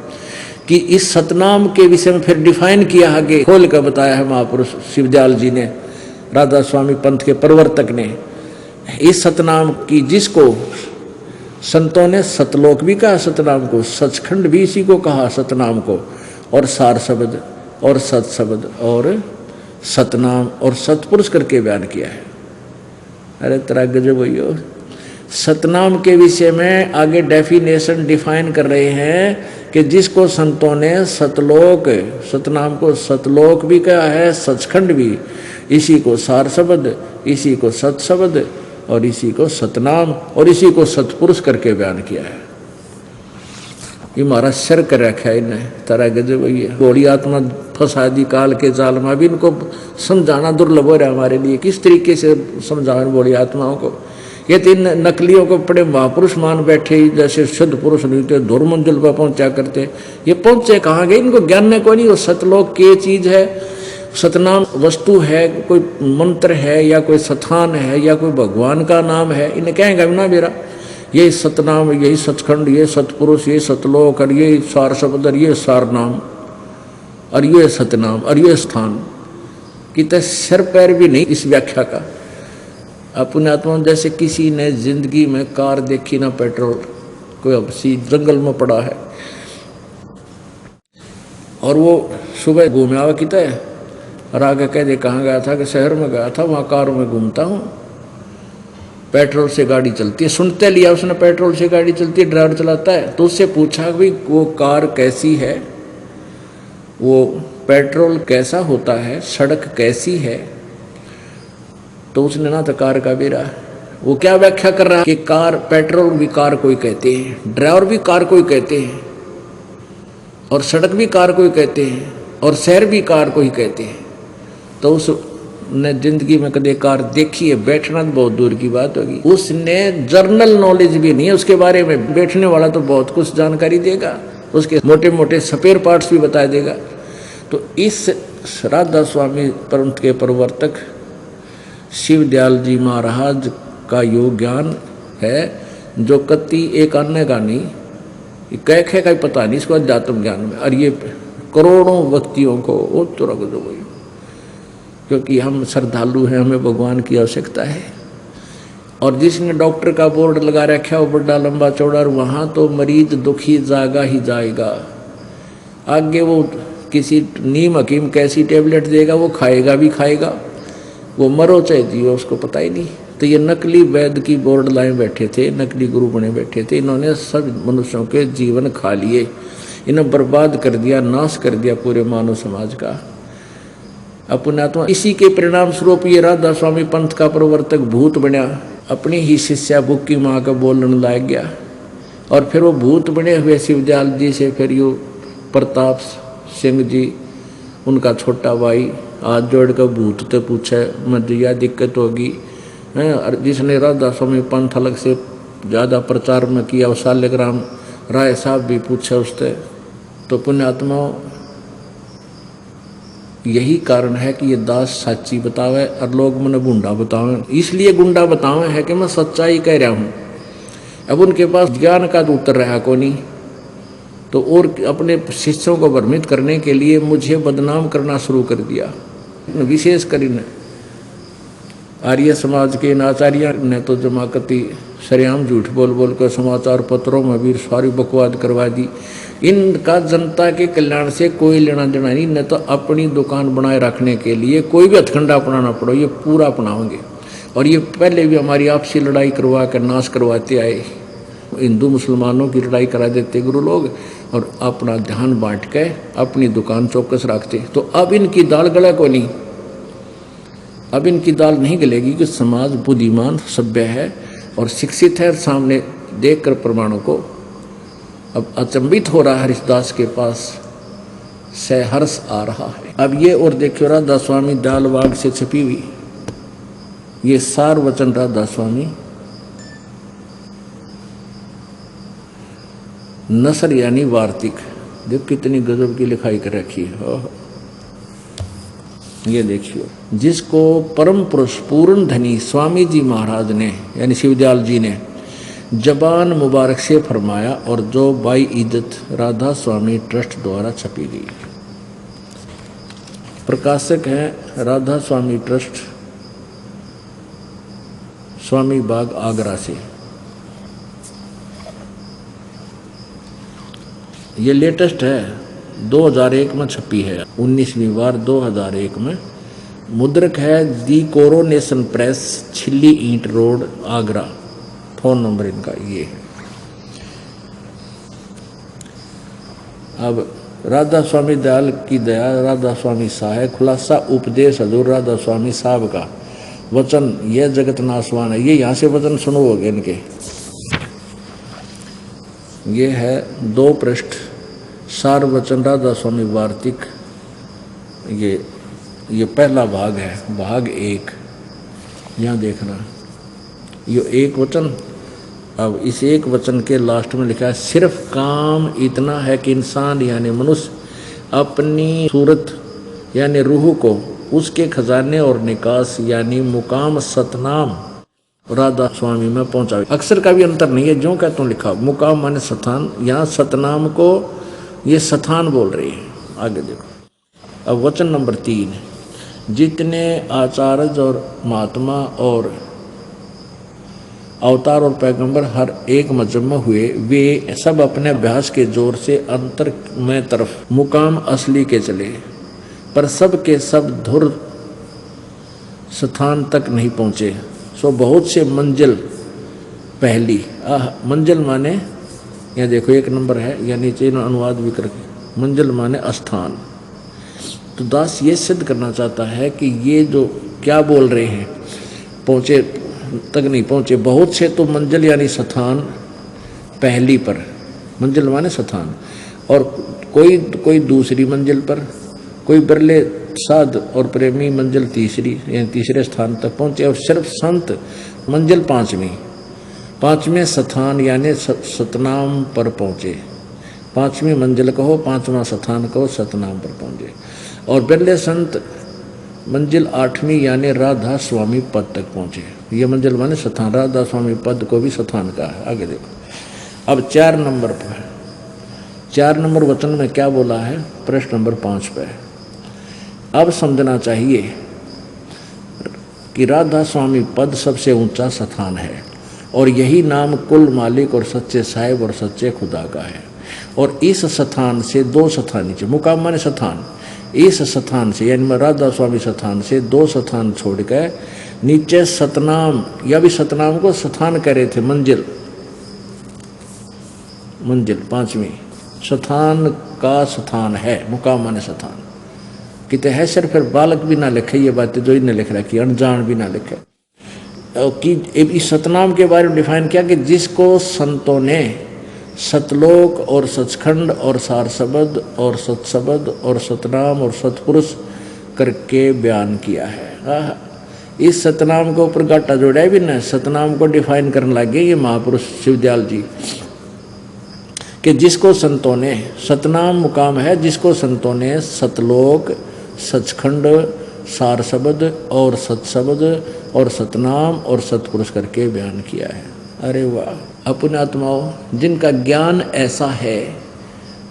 कि इस सतनाम के विषय में फिर डिफाइन किया, आगे खोल कर बताया है महापुरुष शिवदयाल जी ने, राधा स्वामी पंथ के प्रवर्तक ने। इस सतनाम की, जिसको संतों ने सतलोक भी कहा सतनाम को, सचखंड भी इसी को कहा सतनाम को, और सार शब्द और सत शब्द और सतनाम और सतपुरुष करके बयान किया है। अरे तेरा गजब भैया, सतनाम के विषय में आगे डेफिनेशन डिफाइन कर रहे हैं कि जिसको संतों ने सतलोक, सतनाम को सतलोक भी कहा है, सचखंड भी, इसी को सार शब्द, इसी को सत शब्द और इसी को सतनाम और इसी को सतपुरुष करके बयान किया है। ये हमारा सर कर रखा है इन्हें, तारा गजब भैया। बड़ी आत्मा फंसा दी काल के जाल में। अभी इनको समझाना दुर्लभ हो रहा है हमारे लिए, किस तरीके से समझाएं बड़ी आत्माओं को। ये 3 नकलियों को बड़े महापुरुष मान बैठे, जैसे शुद्ध पुरुष नहीं थे, धुर मंजिल पर पहुंचा करते। ये पहुंचे कहाँ गए, इनको ज्ञान ने कोई नहीं। वो सतलोक की चीज है, सतनाम वस्तु है, कोई मंत्र है या कोई स्थान है या कोई भगवान का नाम है, इन्हें कहेंगे ना मेरा। ये सतनाम, यही सचखंड, ये सतपुरुष, ये सतलोक, और ये सार शब्द, और ये सार नाम, और ये सतनाम, और ये स्थान, कितने सिर पैर भी नहीं इस व्याख्या का। अपने आत्मा जैसे किसी ने जिंदगी में कार देखी ना पेट्रोल, कोई अब सी जंगल में पड़ा है और वो सुबह घूमे आवा कितना है और आगे कह दे कहाँ गया था, कि शहर में गया था, वहाँ कारों में घूमता हूँ, पेट्रोल से गाड़ी चलती है। सुनते लिया उसने पेट्रोल से गाड़ी चलती है, ड्राइवर चलाता है, तो उससे पूछा भाई वो कार कैसी है, वो पेट्रोल कैसा होता है, सड़क कैसी है, तो उसने ना तो कार का बेरा, वो क्या व्याख्या कर रहा है कि कार, पेट्रोल भी कार कोई कहते हैं, ड्राइवर भी कार कोई कहते हैं, और सड़क भी कार कोई कहते हैं, और शहर भी कार को ही कहते हैं। तो उसने जिंदगी में कभी कार देखी है, बैठना तो बहुत दूर की बात होगी, उसने जर्नल नॉलेज भी नहीं है उसके बारे में। बैठने वाला तो बहुत कुछ जानकारी देगा, उसके मोटे मोटे स्पेयर पार्ट्स भी बता देगा। तो इस राधा स्वामी पंथ के प्रवर्तक शिवदयाल जी महाराज का योग ज्ञान है, जो कति एक अन्य का नहीं, कह का ही पता नहीं इसको अध्यात्म ज्ञान में, और ये करोड़ों व्यक्तियों को वो तो रख दो भाई, क्योंकि हम श्रद्धालु हैं, हमें भगवान की आवश्यकता है। और जिसने डॉक्टर का बोर्ड लगा रखा है वो बड़ा लंबा चौड़ा, और वहाँ तो मरीज दुखी जागा ही जाएगा, आगे वो किसी नीम हकीम कैसी टेबलेट देगा वो खाएगा भी खाएगा, वो मरो चाहे जियो उसको पता ही नहीं। तो ये नकली वैद्य की बोर्ड लाए बैठे थे, नकली गुरु बने बैठे थे, इन्होंने सब मनुष्यों के जीवन खा लिए, इन्हें बर्बाद कर दिया, नाश कर दिया पूरे मानव समाज का। अपने आत्मा इसी के परिणाम स्वरूप ये राधा स्वामी पंथ का प्रवर्तक भूत बना, अपनी ही शिष्या बुक्की माँ का बोलने लाग गया, और फिर वो भूत बने हुए शिवदयाल जी से फिर यू प्रताप सिंह जी उनका छोटा भाई हाथ जोड़ कर भूत तो पूछे मध्या दिक्कत होगी, जिसने राधा स्वामी पंथ अलग से ज़्यादा प्रचार में किया, शालिग्राम राय साहब भी पूछे उससे। तो पुण्यात्माओं यही कारण है कि ये दास सच्ची बतावे और लोग मैंने गुंडा बतावे, इसलिए गुंडा बतावे है कि मैं सच्चाई कह रहा हूँ। अब उनके पास ज्ञान का तो उत्तर रहा को नहीं, तो और अपने शिष्यों को भ्रमित करने के लिए मुझे बदनाम करना शुरू कर दिया। विशेष कर आर्य समाज के इन आचार्य ने तो जमाकती सरेआम झूठ बोल बोल कर समाचार पत्रों में भी सारी बकवाद करवा दी। इनका जनता के कल्याण से कोई लेना देना नहीं, न तो अपनी दुकान बनाए रखने के लिए कोई भी हथकंडा अपनाना पड़ो ये पूरा अपनाओगे। और ये पहले भी हमारी आपसी लड़ाई करवा कर नाश करवाते आए, हिंदू मुसलमानों की लड़ाई करा देते गुरु लोग, और अपना ध्यान बांट के अपनी दुकान चौकस रखते। तो अब इनकी दाल गला को नहीं, अब इनकी दाल नहीं गलेगी कि समाज बुद्धिमान सभ्य है और शिक्षित है, सामने देखकर प्रमाणों को अब अचंभित हो रहा है। हरिदास के पास सहर्ष आ रहा है। अब ये और देखियो राधा स्वामी दालबाग से छपी हुई ये सार वचन राधा स्वामी नसर यानी वार्तिक, देख कितनी गजब की लिखाई कर रखी है। ये देखियो, जिसको परम पुरुष पूर्ण धनी स्वामी जी महाराज ने यानी शिवदयाल जी ने जबान मुबारक से फरमाया, और जो बाई इज्जत राधा स्वामी ट्रस्ट द्वारा छपी गई। प्रकाशक है राधा स्वामी ट्रस्ट, स्वामी बाग आगरा से। ये लेटेस्ट है, 2001 में छपी है, 19वीं बार 2001 में। मुद्रक है दी कोरोनेशन प्रेस, छिल्ली ईंट रोड, आगरा। फोन नंबर इनका ये है। अब राधा स्वामी दयाल की दया, राधा स्वामी सहाय, खुलासा उपदेश हजूर राधा स्वामी साहब का वचन, यह जगत नाशवान है। ये यहाँ से वचन सुनोगे इनके। ये है 2 पृष्ठ सार वचन राधा स्वामी वार्तिक। ये पहला भाग है, भाग 1। यहाँ देखना, ये एक वचन। अब इस एक वचन के लास्ट में लिखा है, सिर्फ काम इतना है कि इंसान यानी मनुष्य अपनी सूरत यानी रूह को उसके खजाने और निकास यानी मुकाम सतनाम राधा स्वामी में पहुंचा। अक्षर का भी अंतर नहीं है, जो कहता हूँ लिखा। मुकाम माने स्थान, यहाँ सतनाम को ये स्थान बोल रही है। आगे देखो अब वचन नंबर 3, जितने आचार्य और महात्मा और अवतार और पैगंबर हर एक मजहब में हुए, वे सब अपने अभ्यास के जोर से अंतर में तरफ मुकाम असली के चले, पर सब के सब धुर स्थान तक नहीं पहुँचे। सो बहुत से मंजिल पहली, मंजिल माने यहाँ देखो 1 नंबर है, या नीचे अनुवाद भी करके, मंजिल माने स्थान। तो दास ये सिद्ध करना चाहता है कि ये जो क्या बोल रहे हैं, पहुँचे तक नहीं पहुँचे। बहुत से तो मंजिल यानी स्थान पहली पर, मंजिल माने स्थान, और कोई दूसरी मंजिल पर, कोई बिरले साध और प्रेमी मंजिल तीसरी यानी तीसरे स्थान तक पहुँचे, और सिर्फ संत मंजिल पाँचवें स्थान यानी सतनाम पर पहुँचे। 5वीं मंजिल कहो, 5वां स्थान कहो, सतनाम पर पहुँचे। और बिरले संत मंजिल 8वीं यानी राधा स्वामी पद तक पहुँचे। ये मंजिल माने स्थान, राधा स्वामी पद को भी स्थान का है। आगे देखो अब 4 नंबर पर, 4 नंबर वचन में क्या बोला है, प्रश्न नंबर 5 पे। अब समझना चाहिए कि राधा स्वामी पद सबसे ऊंचा स्थान है, और यही नाम कुल मालिक और सच्चे साहिब और सच्चे खुदा का है। और इस स्थान से 2 स्थान नीचे, मुकाम माने स्थान, इस स्थान से यानी राधा स्वामी स्थान से 2 स्थान छोड़ कर नीचे सतनाम, या भी सतनाम को स्थान कह रहे थे, मंजिल 5वीं स्थान का स्थान है। मुकाम माने स्थान किते है, सिर्फ फिर बालक भी ना लिखे ये बातें जो इन्हें लिख रखी, अनजान भी ना लिखे। कि इस सतनाम के बारे में डिफाइन किया कि जिसको संतों ने सतलोक और सचखंड और सार शब्द और सतशब्द और सतनाम और सतपुरुष करके बयान किया है। इस सतनाम के ऊपर गाटा जोड़ा भी ना, सतनाम को डिफाइन करने लगे ये महापुरुष शिवदयाल जी, कि जिसको संतों ने, सतनाम मुकाम है जिसको संतों ने सतलोक, सचखंड, सार शब्द और सतशब्द और सतनाम और सतपुरुष करके बयान किया है। अरे वाह, अपने आत्माओं जिनका ज्ञान ऐसा है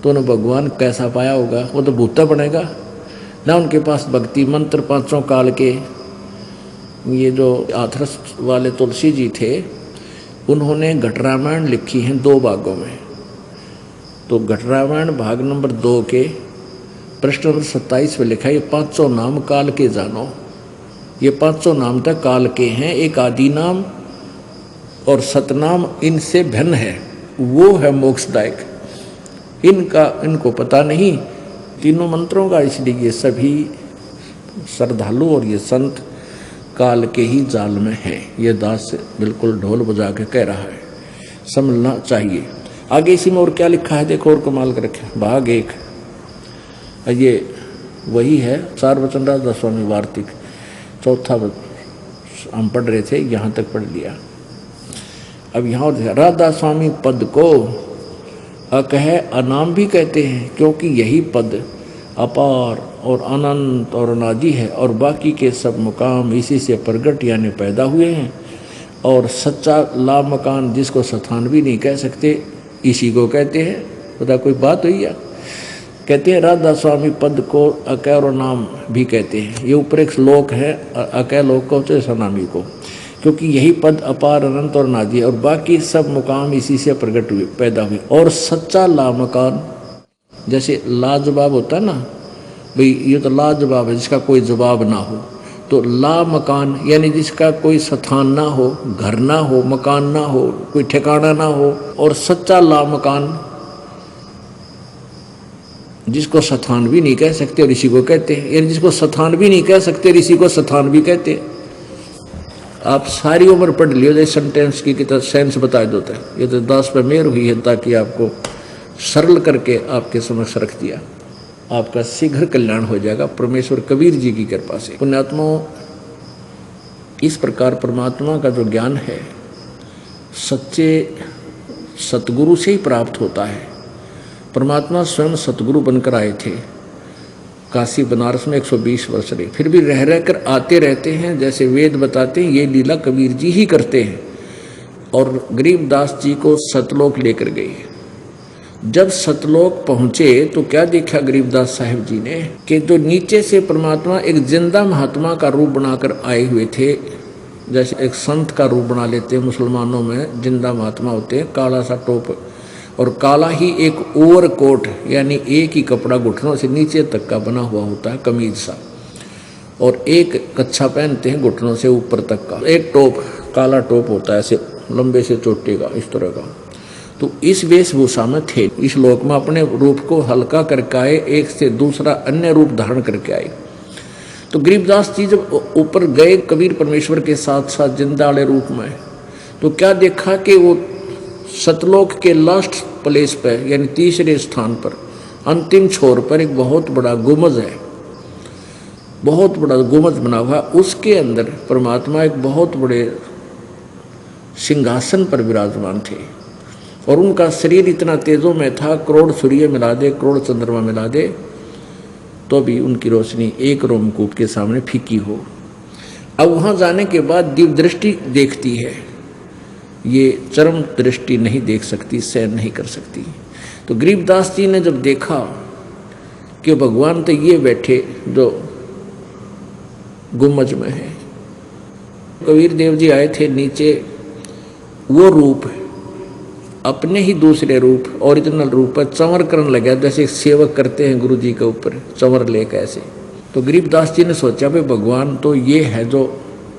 तो उन्हें भगवान कैसा पाया होगा, वो तो भूता बनेगा ना। उनके पास भक्ति मंत्र 5 काल के, ये जो हाथरस वाले तुलसी जी थे, उन्होंने घट रामायण लिखी है 2 भागों में। तो घट रामायण भाग नंबर 2 के प्रश्न नंबर 27 में लिखा है, ये 500 नाम काल के जानो। ये 500 नाम तक काल के हैं, एक आदि नाम और सतनाम इनसे भिन्न है, वो है मोक्षदायक। इनको पता नहीं तीनों मंत्रों का, इसलिए ये सभी श्रद्धालु और ये संत काल के ही जाल में है। ये दास बिल्कुल ढोल बजा के कह रहा है, समझना चाहिए। आगे इसी में और क्या लिखा है देखो, और कमाल कर रखे। भाग 1 ये वही है, सार वचन राधा स्वामी वार्तिक, 4था हम पढ़ रहे थे, यहाँ तक पढ़ लिया। अब यहाँ राधा स्वामी पद को अकह अनाम भी कहते हैं, क्योंकि यही पद अपार और अनंत और अनादि है, और बाकी के सब मुकाम इसी से प्रगट यानी पैदा हुए हैं। और सच्चा ला मकान जिसको स्थान भी नहीं कह सकते, इसी को कहते हैं। पता कोई बात हुई है? कहते हैं राधा स्वामी पद को अकह और नाम भी कहते हैं। ये ऊपर एक श्लोक है, अकह लोक को तो सनामी को, क्योंकि यही पद अपार अनंत और नादी है, और बाकी सब मुकाम इसी से प्रकट हुए पैदा हुए। और सच्चा ला मकान, जैसे लाजवाब होता है ना भाई, ये तो लाजवाब है जिसका कोई जवाब ना हो। तो ला मकान यानी जिसका कोई स्थान ना हो, घर ना हो, मकान ना हो, कोई ठिकाना ना हो। और सच्चा ला मकान जिसको स्थान भी नहीं कह सकते और इसी को कहते हैं, यानी जिसको स्थान भी नहीं कह सकते और इसी को स्थान भी कहते हैं। आप सारी उम्र पढ़ लियो, जैसे सेंटेंस की कितना सेंस बता देता है। ये तो दास पे मेहर हुई है, ताकि आपको सरल करके आपके समक्ष रख दिया। आपका शीघ्र कल्याण हो जाएगा परमेश्वर कबीर जी की कृपा से। पुण्यात्माओं, इस प्रकार परमात्मा का जो ज्ञान है सच्चे सतगुरु से ही प्राप्त होता है। परमात्मा स्वयं सतगुरु बनकर आए थे, काशी बनारस में 120 वर्ष रहे, फिर भी रह रह कर आते रहते हैं। जैसे वेद बताते हैं ये लीला कबीर जी ही करते हैं। और गरीबदास जी को सतलोक लेकर गए। जब सतलोक पहुंचे तो क्या देखा गरीबदास साहिब जी ने कि जो नीचे से परमात्मा एक जिंदा महात्मा का रूप बनाकर आए हुए थे, जैसे एक संत का रूप बना लेते हैं मुसलमानों में, जिंदा महात्मा होते हैं, काला सा टोप और काला ही एक ओवरकोट, यानी एक ही कपड़ा घुटनों से नीचे तक का बना हुआ होता है, कमीज सा, और एक कच्छा पहनते हैं घुटनों से ऊपर तक का, एक टोप, काला टोप होता है ऐसे लंबे से चोटी का, इस तरह का। तो इस वेशभूषा में थे, इस लोक में अपने रूप को हल्का करके आए, एक से दूसरा अन्य रूप धारण करके आए। तो गरीबदास जी जब ऊपर गए कबीर परमेश्वर के साथ साथ जिंदा वाले रूप में, तो क्या देखा कि वो सतलोक के लास्ट प्लेस पर, यानी तीसरे स्थान पर, अंतिम छोर पर एक बहुत बड़ा गुंबद है, बहुत बड़ा गुंबद बना हुआ। उसके अंदर परमात्मा एक बहुत बड़े सिंहासन पर विराजमान थे और उनका शरीर इतना तेजों में था, करोड़ सूर्य मिला दे, करोड़ चंद्रमा मिला दे तो भी उनकी रोशनी एक रोमकूप के सामने फीकी हो। अब वहां जाने के बाद दिव्य दृष्टि देखती है, ये चरम दृष्टि नहीं देख सकती, सहन नहीं कर सकती। तो गरीबदास जी ने जब देखा कि भगवान तो ये बैठे जो गुम्बज में है, कबीर देव जी आए थे नीचे, वो रूप अपने ही दूसरे रूप, ओरिजिनल रूप पर चंवर करने लगा, जैसे सेवक करते हैं गुरु जी के ऊपर चंवर लेकर ऐसे। तो गरीबदास जी ने सोचा भाई भगवान तो ये है जो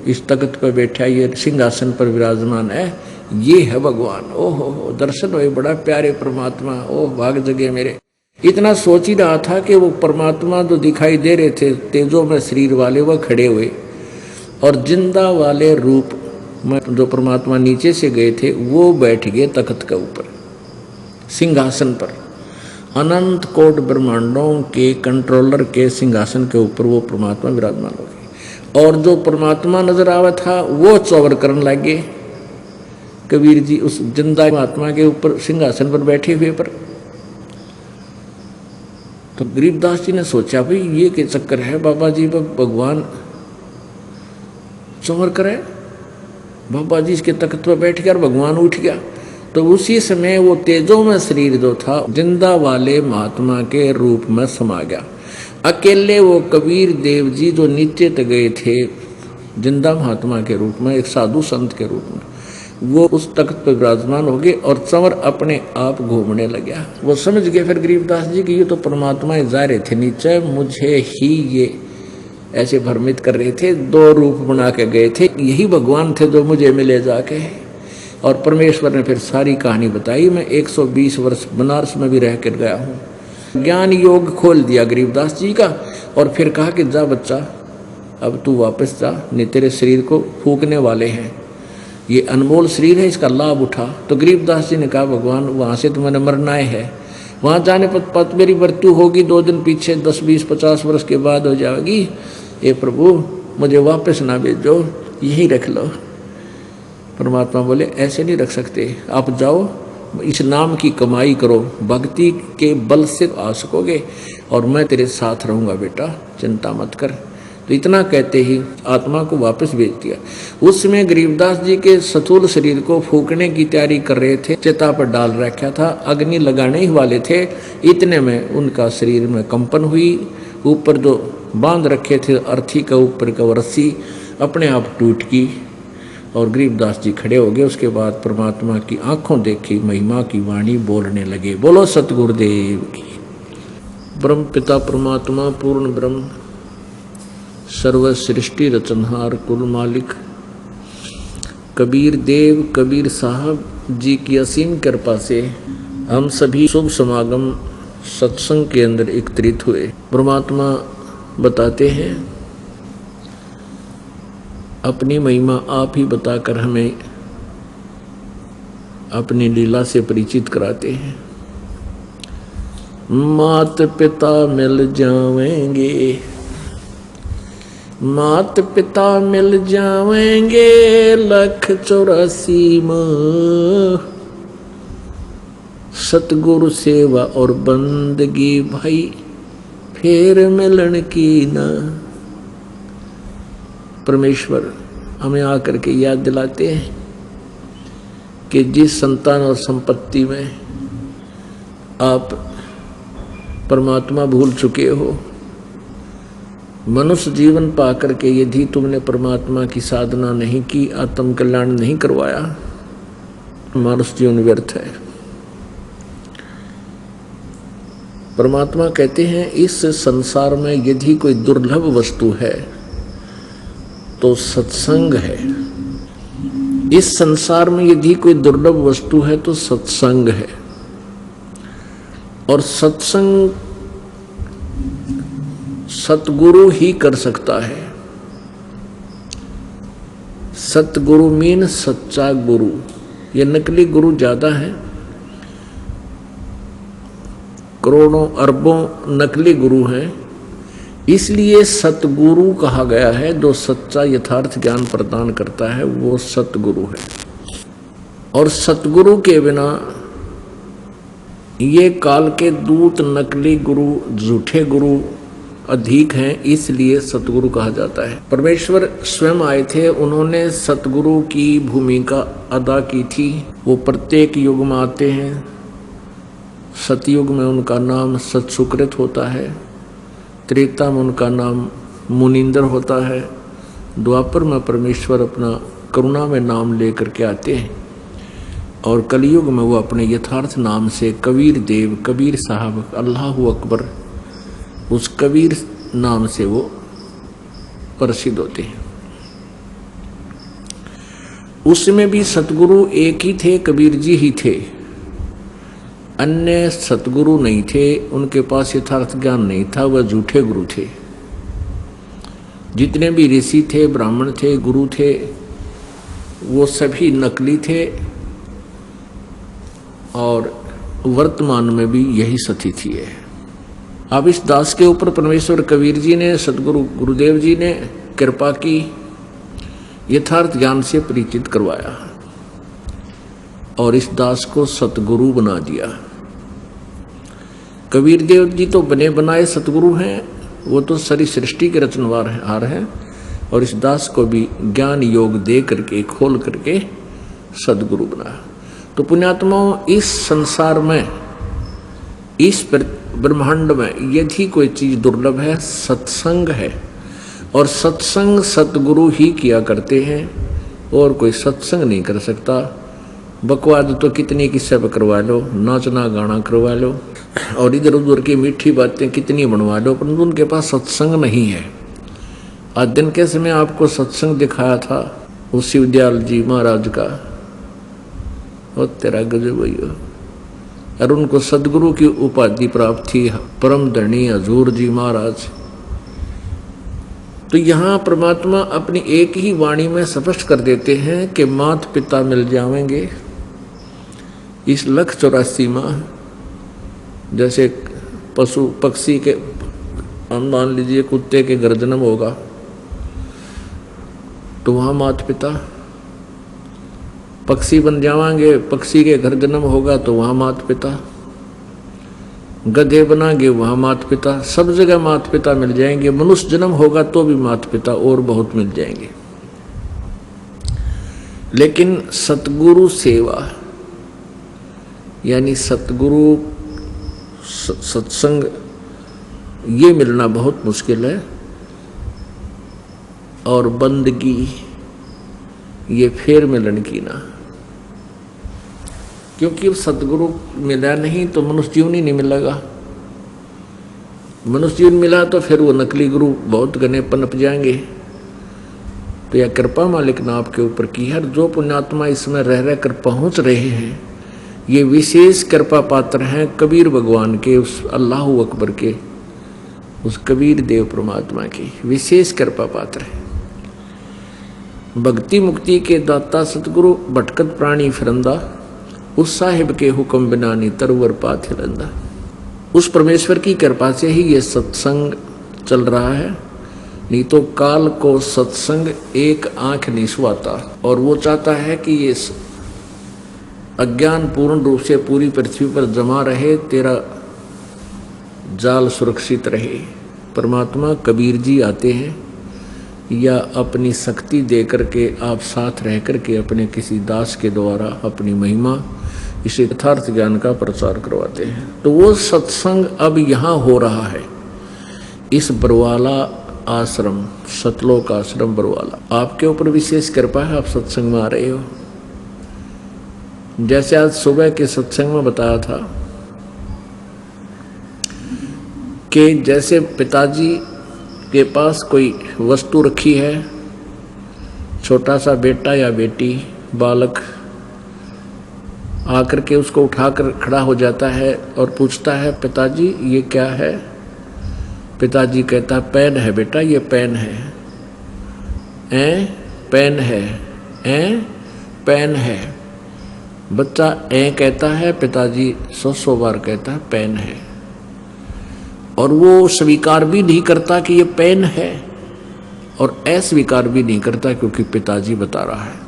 इस तख्त पर बैठा, ये सिंहासन पर विराजमान है, ये है भगवान। ओहो दर्शन हुए, बड़ा प्यारे परमात्मा, ओह भाग जगे मेरे। इतना सोच ही रहा था कि वो परमात्मा जो दिखाई दे रहे थे तेजों में शरीर वाले, वह खड़े हुए, और जिंदा वाले रूप में जो परमात्मा नीचे से गए थे वो बैठ गए तख्त के ऊपर, सिंहासन पर। अनंत कोट ब्रह्मांडों के कंट्रोलर के सिंहासन के ऊपर वो परमात्मा विराजमान हो गए, और जो परमात्मा नजर आवा था वो चौवर करने लगे कबीर जी उस जिंदा महात्मा के ऊपर सिंहासन पर बैठे हुए पर। तो गरीबदास जी ने सोचा भाई ये क्या चक्कर है, बाबा जी भगवान चौवर करे, बाबा जी इसके तख्त पर बैठ गया और भगवान उठ गया। तो उसी समय वो तेजों में शरीर जो था जिंदा वाले महात्मा के रूप में समा गया। अकेले वो कबीर देव जी जो नीचे तक गए थे जिंदा महात्मा के रूप में, एक साधु संत के रूप में, वो उस तख्त पर विराजमान हो गए और चंवर अपने आप घूमने लगा। वो समझ गए फिर गरीबदास जी कि ये तो परमात्मा जा रहे थे नीचे, मुझे ही ये ऐसे भ्रमित कर रहे थे, दो रूप बना के गए थे, यही भगवान थे जो मुझे मिले जाके। और परमेश्वर ने फिर सारी कहानी बताई। मैं 120 वर्ष बनारस में भी रह कर गया हूँ। ज्ञान योग खोल दिया गरीबदास जी का, और फिर कहा कि जा बच्चा अब तू वापस जा, नहीं तेरे शरीर को फूकने वाले हैं, ये अनमोल शरीर है, इसका लाभ उठा। तो गरीबदास जी ने कहा भगवान वहाँ से तो मैंने मरना है, वहाँ जाने पर मेरी मृत्यु होगी 2 दिन पीछे, 10, 20, 50 वर्ष के बाद हो जाएगी, ये प्रभु मुझे वापस ना भेजो, यही रख लो। परमात्मा बोले ऐसे नहीं रख सकते, आप जाओ इस नाम की कमाई करो, भक्ति के बल से आ सकोगे, और मैं तेरे साथ रहूँगा बेटा, चिंता मत कर। तो इतना कहते ही आत्मा को वापस भेज दिया। उस समय गरीबदास जी के स्थूल शरीर को फूकने की तैयारी कर रहे थे, चिता पर डाल रखा था, अग्नि लगाने ही वाले थे, इतने में उनका शरीर में कंपन हुई। ऊपर जो बांध रखे थे अर्थी का ऊपर का रस्सी अपने आप टूट गई और गरीबदास जी खड़े हो गए। उसके बाद परमात्मा की आंखों देखी महिमा की वाणी बोलने लगे। बोलो सतगुरुदेव की। ब्रह्म पिता परमात्मा पूर्ण ब्रह्म सर्व सृष्टि रचनहार कुल मालिक कबीर देव कबीर साहब जी की असीम कृपा से हम सभी शुभ समागम सत्संग के अंदर एकत्रित हुए। परमात्मा बताते हैं अपनी महिमा आप ही बताकर हमें अपनी लीला से परिचित कराते हैं। मात पिता मिल जावेंगे, मात पिता मिल जावेंगे 184 में, सतगुरु सेवा और बंदगी भाई फेर मिलन की ना। परमेश्वर हमें आकर के याद दिलाते हैं कि जिस संतान और संपत्ति में आप परमात्मा भूल चुके हो, मनुष्य जीवन पाकर के यदि तुमने परमात्मा की साधना नहीं की, आत्म कल्याण नहीं करवाया, मनुष्य जीवन व्यर्थ है। परमात्मा कहते हैं इस संसार में यदि कोई दुर्लभ वस्तु है तो सत्संग है। इस संसार में यदि कोई दुर्लभ वस्तु है तो सत्संग है। और सत्संग सतगुरु ही कर सकता है। सतगुरु मीन सच्चा गुरु। ये नकली गुरु ज्यादा है, करोड़ों अरबों नकली गुरु हैं, इसलिए सतगुरु कहा गया है। जो सच्चा यथार्थ ज्ञान प्रदान करता है वो सतगुरु है। और सतगुरु के बिना ये काल के दूत, नकली गुरु, झूठे गुरु अधिक हैं, इसलिए सतगुरु कहा जाता है। परमेश्वर स्वयं आए थे, उन्होंने सतगुरु की भूमिका अदा की थी। वो प्रत्येक युग में आते हैं। सतयुग में उनका नाम सतसुकृत होता है, त्रेता में उनका नाम मुनिंदर होता है, द्वापर में परमेश्वर अपना करुणा में नाम लेकर के आते हैं, और कलयुग में वो अपने यथार्थ नाम से कबीर देव, कबीर साहब, अल्लाह अकबर, उस कबीर नाम से वो प्रसिद्ध होते हैं। उसमें भी सतगुरु एक ही थे, कबीर जी ही थे। अन्य सतगुरु नहीं थे, उनके पास यथार्थ ज्ञान नहीं था, वह झूठे गुरु थे। जितने भी ऋषि थे, ब्राह्मण थे, गुरु थे, वो सभी नकली थे। और वर्तमान में भी यही स्थिति है। अब इस दास के ऊपर परमेश्वर कबीर जी ने, सतगुरु गुरुदेव जी ने कृपा की, यथार्थ ज्ञान से परिचित करवाया और इस दास को सतगुरु बना दिया। कबीर देव जी तो बने बनाए सतगुरु हैं, वो तो सारी सृष्टि के रचनहार हैं, और इस दास को भी ज्ञान योग दे करके, खोल करके सतगुरु बनाया। तो पुण्यात्माओं, इस संसार में, इस ब्रह्मांड में यदि कोई चीज दुर्लभ है, सत्संग है। और सत्संग सतगुरु ही किया करते हैं, और कोई सत्संग नहीं कर सकता। बकवाद तो कितनी किस्से पर करवा लो, नाचना गाना करवा लो, और इधर उधर की मीठी बातें कितनी बनवा लो, परंतु उनके पास सत्संग नहीं है। आज दिन के समय आपको सत्संग दिखाया था उस शिवदयाल जी महाराज का, और तेरा गजब भैया, और उनको सदगुरु की उपाधि प्राप्त थी, परम धनी हजूर जी महाराज। तो यहाँ परमात्मा अपनी एक ही वाणी में स्पष्ट कर देते हैं कि मात पिता मिल जाएंगे इस 184 माह। जैसे पशु पक्षी के, हम मान लीजिए कुत्ते के घर जन्म होगा तो वहाँ मात पिता, पक्षी बन जावांगे, पक्षी के घर जन्म होगा तो वहाँ मात पिता, गधे बनाएंगे वहाँ मात पिता, सब जगह मात पिता मिल जाएंगे। मनुष्य जन्म होगा तो भी मात पिता और बहुत मिल जाएंगे। लेकिन सतगुरु सेवा यानी सतगुरु सत्संग, ये मिलना बहुत मुश्किल है। और बंदगी ये फेर मिलन की ना, क्योंकि अब सतगुरु मिला नहीं तो मनुष्य जीवन ही नहीं मिलेगा। मनुष्य जीवन मिला तो फिर वो नकली गुरु बहुत घने पनप जाएंगे। तो यह कृपा मालिक ने आपके ऊपर की है। जो पुण्यात्मा इसमें रह रह कर पहुंच रहे हैं, ये विशेष कृपा पात्र हैं कबीर भगवान के, उस अल्लाह अकबर के, उस कबीर देव परमात्मा की विशेष कृपा पात्र है। भक्ति मुक्ति के दाता सतगुरु, भटकत प्राणी फिरंदा, उस साहिब के हुक्म बिना नी तरवर पाथ हिलंदा। उस परमेश्वर की कृपा से ही ये सत्संग चल रहा है, नहीं तो काल को सत्संग एक आंख नहीं सुहाता। और वो चाहता है कि ये अज्ञान पूर्ण रूप से पूरी पृथ्वी पर जमा रहे, तेरा जाल सुरक्षित रहे। परमात्मा कबीर जी आते हैं या अपनी शक्ति दे करके आप साथ रह करके अपने किसी दास के द्वारा अपनी महिमा इस यथार्थ ज्ञान का प्रचार करवाते हैं। तो वो सत्संग अब यहाँ हो रहा है, इस बरवाला आश्रम, सतलोक आश्रम बरवाला। आपके ऊपर विशेष कृपा है, आप सत्संग में आ रहे हो। जैसे आज सुबह के सत्संग में बताया था कि जैसे पिताजी के पास कोई वस्तु रखी है, छोटा सा बेटा या बेटी बालक आकर के उसको उठाकर खड़ा हो जाता है और पूछता है पिताजी ये क्या है। पिताजी कहता है पेन है बेटा, ये पेन है। पेन है, पेन है। बच्चा कहता है, पिताजी 100 बार कहता है पेन है, और वो स्वीकार भी नहीं करता कि ये पेन है और अस्वीकार भी नहीं करता क्योंकि पिताजी बता रहा है।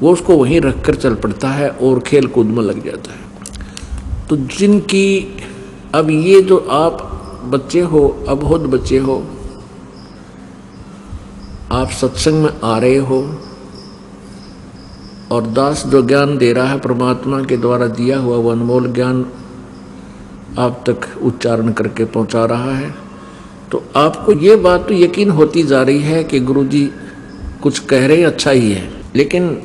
वो उसको वहीं रखकर चल पड़ता है और खेल कूद में लग जाता है। तो जिनकी अब ये जो आप बच्चे हो, अबोध बच्चे हो, आप सत्संग में आ रहे हो और दास जो ज्ञान दे रहा है परमात्मा के द्वारा दिया हुआ वो अनमोल ज्ञान आप तक उच्चारण करके पहुंचा रहा है, तो आपको ये बात तो यकीन होती जा रही है कि गुरुजी कुछ कह रहे अच्छा ही है। लेकिन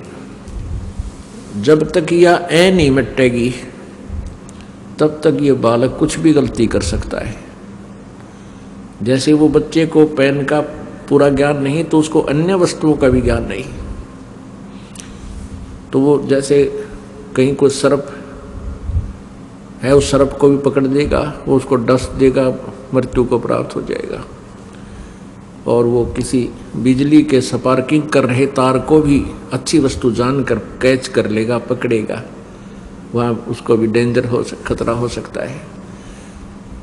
जब तक यह नहीं मिटेगी तब तक ये बालक कुछ भी गलती कर सकता है। जैसे वो बच्चे को पेन का पूरा ज्ञान नहीं तो उसको अन्य वस्तुओं का भी ज्ञान नहीं। तो वो जैसे कहीं कोई सर्प है, उस सर्प को भी पकड़ देगा, वो उसको डस देगा, मृत्यु को प्राप्त हो जाएगा। और वो किसी बिजली के स्पार्किंग कर रहे तार को भी अच्छी वस्तु जानकर कैच कर लेगा, पकड़ेगा, वहाँ उसको भी डेंजर खतरा हो सकता है।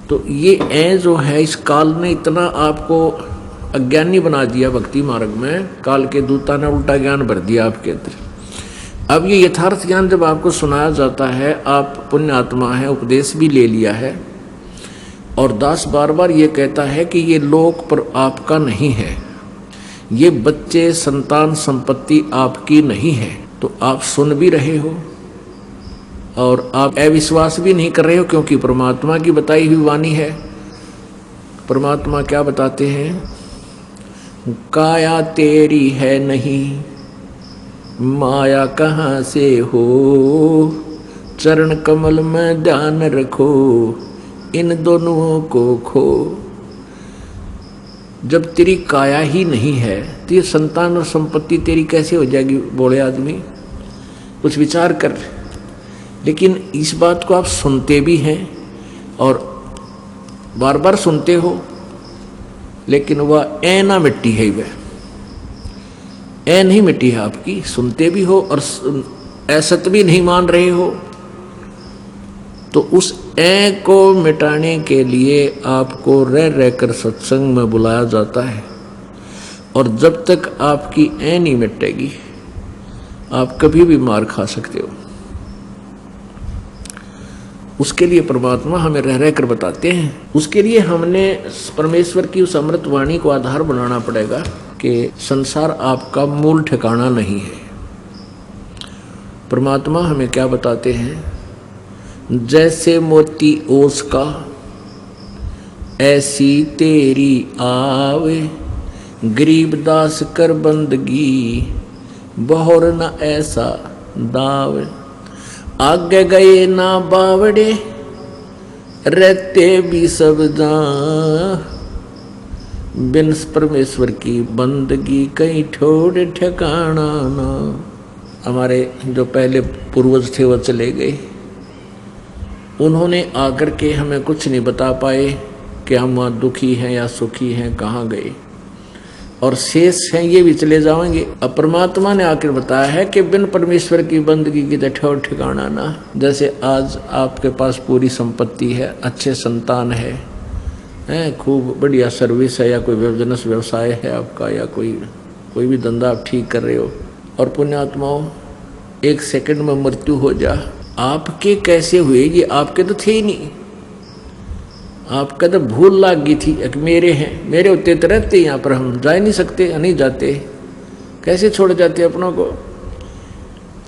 तो ये जो है, इस काल ने इतना आपको अज्ञानी बना दिया भक्ति मार्ग में, काल के दूता ने उल्टा ज्ञान भर दिया आपके अंदर। अब ये यथार्थ ज्ञान जब आपको सुनाया जाता है, आप पुण्य आत्मा है, उपदेश भी ले लिया है, और दास बार बार ये कहता है कि ये लोक पर आपका नहीं है, ये बच्चे संतान संपत्ति आपकी नहीं है। तो आप सुन भी रहे हो और आप अविश्वास भी नहीं कर रहे हो, क्योंकि परमात्मा की बताई हुई वाणी है। परमात्मा क्या बताते हैं, काया तेरी है नहीं, माया कहाँ से हो, चरण कमल में ध्यान रखो, इन दोनों को खो। जब तेरी काया ही नहीं है तो ये संतान और संपत्ति तेरी कैसे हो जाएगी? बोले आदमी, कुछ विचार कर। लेकिन इस बात को आप सुनते भी हैं और बार बार सुनते हो, लेकिन वह ना मिट्टी है, वह नहीं मिट्टी है आपकी। सुनते भी हो और असत भी नहीं मान रहे हो। तो उस को मिटाने के लिए आपको रह रहकर सत्संग में बुलाया जाता है, और जब तक आपकी नहीं मिटेगी आप कभी भी मार खा सकते हो। उसके लिए परमात्मा हमें रह रहकर बताते हैं। उसके लिए हमने परमेश्वर की उस अमृत वाणी को आधार बनाना पड़ेगा कि संसार आपका मूल ठिकाना नहीं है। परमात्मा हमें क्या बताते हैं, जैसे मोती ओस का ऐसी तेरी आवे, गरीब दास कर बंदगी बहुर न ऐसा दावे, आगे गए ना बावड़े रहते भी सब जान, बिन परमेश्वर की बंदगी कहीं ठोड़ ठिकाना ना। हमारे जो पहले पूर्वज थे वो चले गए, उन्होंने आकर के हमें कुछ नहीं बता पाए कि हम वहाँ दुखी हैं या सुखी हैं, कहाँ गए, और शेष हैं ये भी चले जाएंगे। अब परमात्मा ने आकर बताया है कि बिन परमेश्वर की बंदगी की ठौर ठिकाना ना। जैसे आज आपके पास पूरी संपत्ति है, अच्छे संतान है, खूब बढ़िया सर्विस है, या कोई बिजनेस व्यवसाय है आपका, या कोई भी धंधा आप ठीक कर रहे हो, और पुण्यात्माओं एक सेकंड में मृत्यु हो जा, आपके कैसे हुए? ये आपके तो थे ही नहीं। आप कहते भूल लाग गई थी, एक मेरे हैं, मेरे होते तो रहते यहाँ पर, हम जा नहीं सकते, नहीं जाते, कैसे छोड़ जाते अपनों को।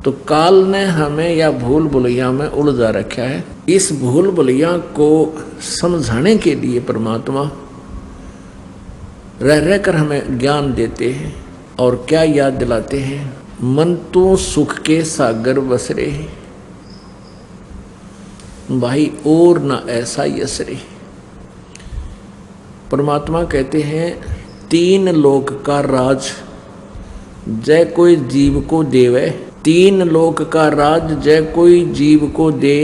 तो काल ने हमें या भूल भुलैया में उलझा रखा है। इस भूल भुलैया को समझाने के लिए परमात्मा रह रहकर हमें ज्ञान देते हैं और क्या याद दिलाते हैं, मन तू सुख के सागर बसरे, भाई और ना ऐसा यसरे। परमात्मा कहते हैं 3 लोक का राज जय कोई जीव को देवे, 3 लोक का राज जय कोई जीव को दे,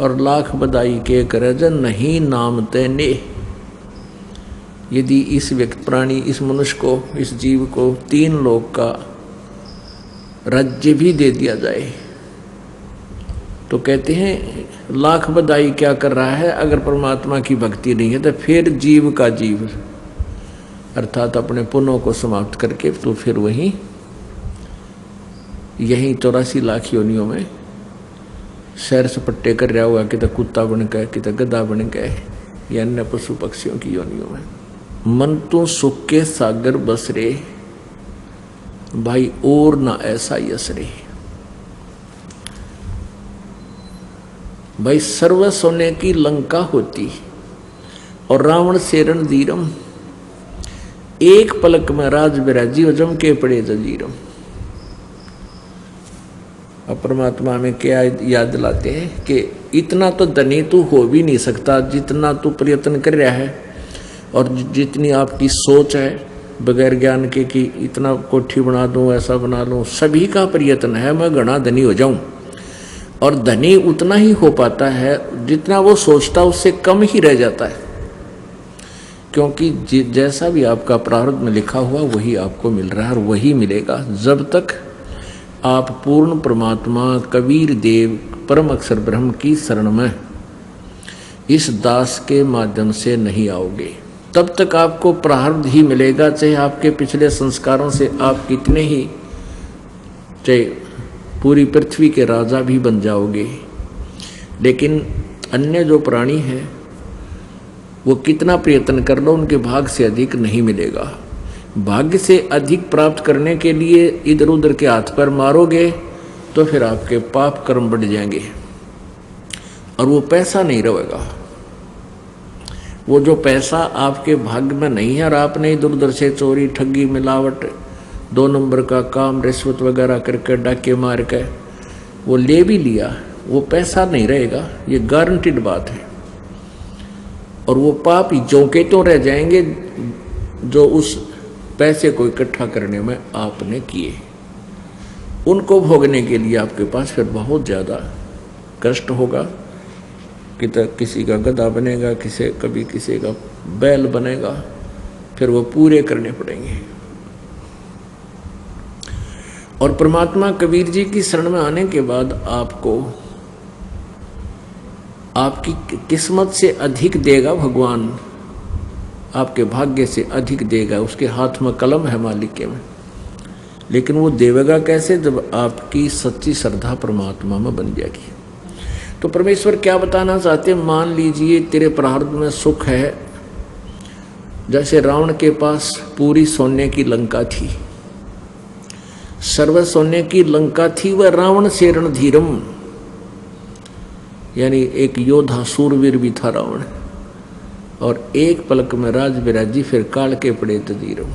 और लाख बधाई के करज नहीं नाम तेने। यदि इस व्यक्ति प्राणी, इस मनुष्य को, इस जीव को 3 लोक का राज्य भी दे दिया जाए तो कहते हैं लाख बधाई क्या कर रहा है। अगर परमात्मा की भक्ति नहीं है तो फिर जीव का जीव अर्थात अपने पुण्यों को समाप्त करके तो फिर वहीं यही 84 लाख योनियों में सैर सपट्टे कर रहा हुआ, कितना कुत्ता बन गए, कितना गधा बन गए, या अन्य पशु पक्षियों की योनियों में। मन तो सुख के सागर बसरे, भाई और ना ऐसा यसरे। भाई सर्व सोने की लंका होती और रावण से रणधीरम, एक पलक में राज बिराजी जम के पड़े जजीरम। अब परमात्मा में क्या याद दिलाते हैं कि इतना तो धनी तू हो भी नहीं सकता जितना तू प्रयत्न कर रहा है, और जितनी आपकी सोच है बगैर ज्ञान के कि इतना कोठी बना दूं, ऐसा बना लूं, सभी का प्रयत्न है मैं घना धनी हो जाऊं। और धनी उतना ही हो पाता है जितना वो सोचता उससे कम ही रह जाता है, क्योंकि जैसा भी आपका प्रारब्ध में लिखा हुआ वही आपको मिल रहा है और वही मिलेगा जब तक आप पूर्ण परमात्मा कबीर देव परम अक्षर ब्रह्म की शरण में इस दास के माध्यम से नहीं आओगे। तब तक आपको प्रारब्ध ही मिलेगा, चाहे आपके पिछले संस्कारों से आप कितने ही, चाहे पूरी पृथ्वी के राजा भी बन जाओगे, लेकिन अन्य जो प्राणी हैं वो कितना प्रयत्न कर लो उनके भाग्य से अधिक नहीं मिलेगा। भाग्य से अधिक प्राप्त करने के लिए इधर उधर के हाथ पर मारोगे तो फिर आपके पाप कर्म बढ़ जाएंगे और वो पैसा नहीं रहेगा। वो जो पैसा आपके भाग्य में नहीं है और आपने इधर उधर से चोरी ठगी मिलावट 2 नंबर का काम रिश्वत वगैरह करके डाके मार के वो ले भी लिया, वो पैसा नहीं रहेगा, ये गारंटीड बात है। और वो पाप जो के तो रह जाएंगे जो उस पैसे को इकट्ठा करने में आपने किए, उनको भोगने के लिए आपके पास फिर बहुत ज़्यादा कष्ट होगा। किसी का गधा बनेगा, कभी किसी का बैल बनेगा, फिर वो पूरे करने पड़ेंगे। और परमात्मा कबीर जी की शरण में आने के बाद आपको आपकी किस्मत से अधिक देगा भगवान, आपके भाग्य से अधिक देगा। उसके हाथ में कलम है मालिक के में, लेकिन वो देवेगा कैसे, जब आपकी सच्ची श्रद्धा परमात्मा में बन जाएगी। तो परमेश्वर क्या बताना चाहते हैं, मान लीजिए तेरे प्रारब्ध में सुख है, जैसे रावण के पास पूरी सोने की लंका थी, सर्व सोने की लंका थी, वह रावण से रणधीरम, यानी एक योद्धा सूरवीर भी था रावण, और एक पलक में राज बिराजी फिर काल के पड़े तजीरम।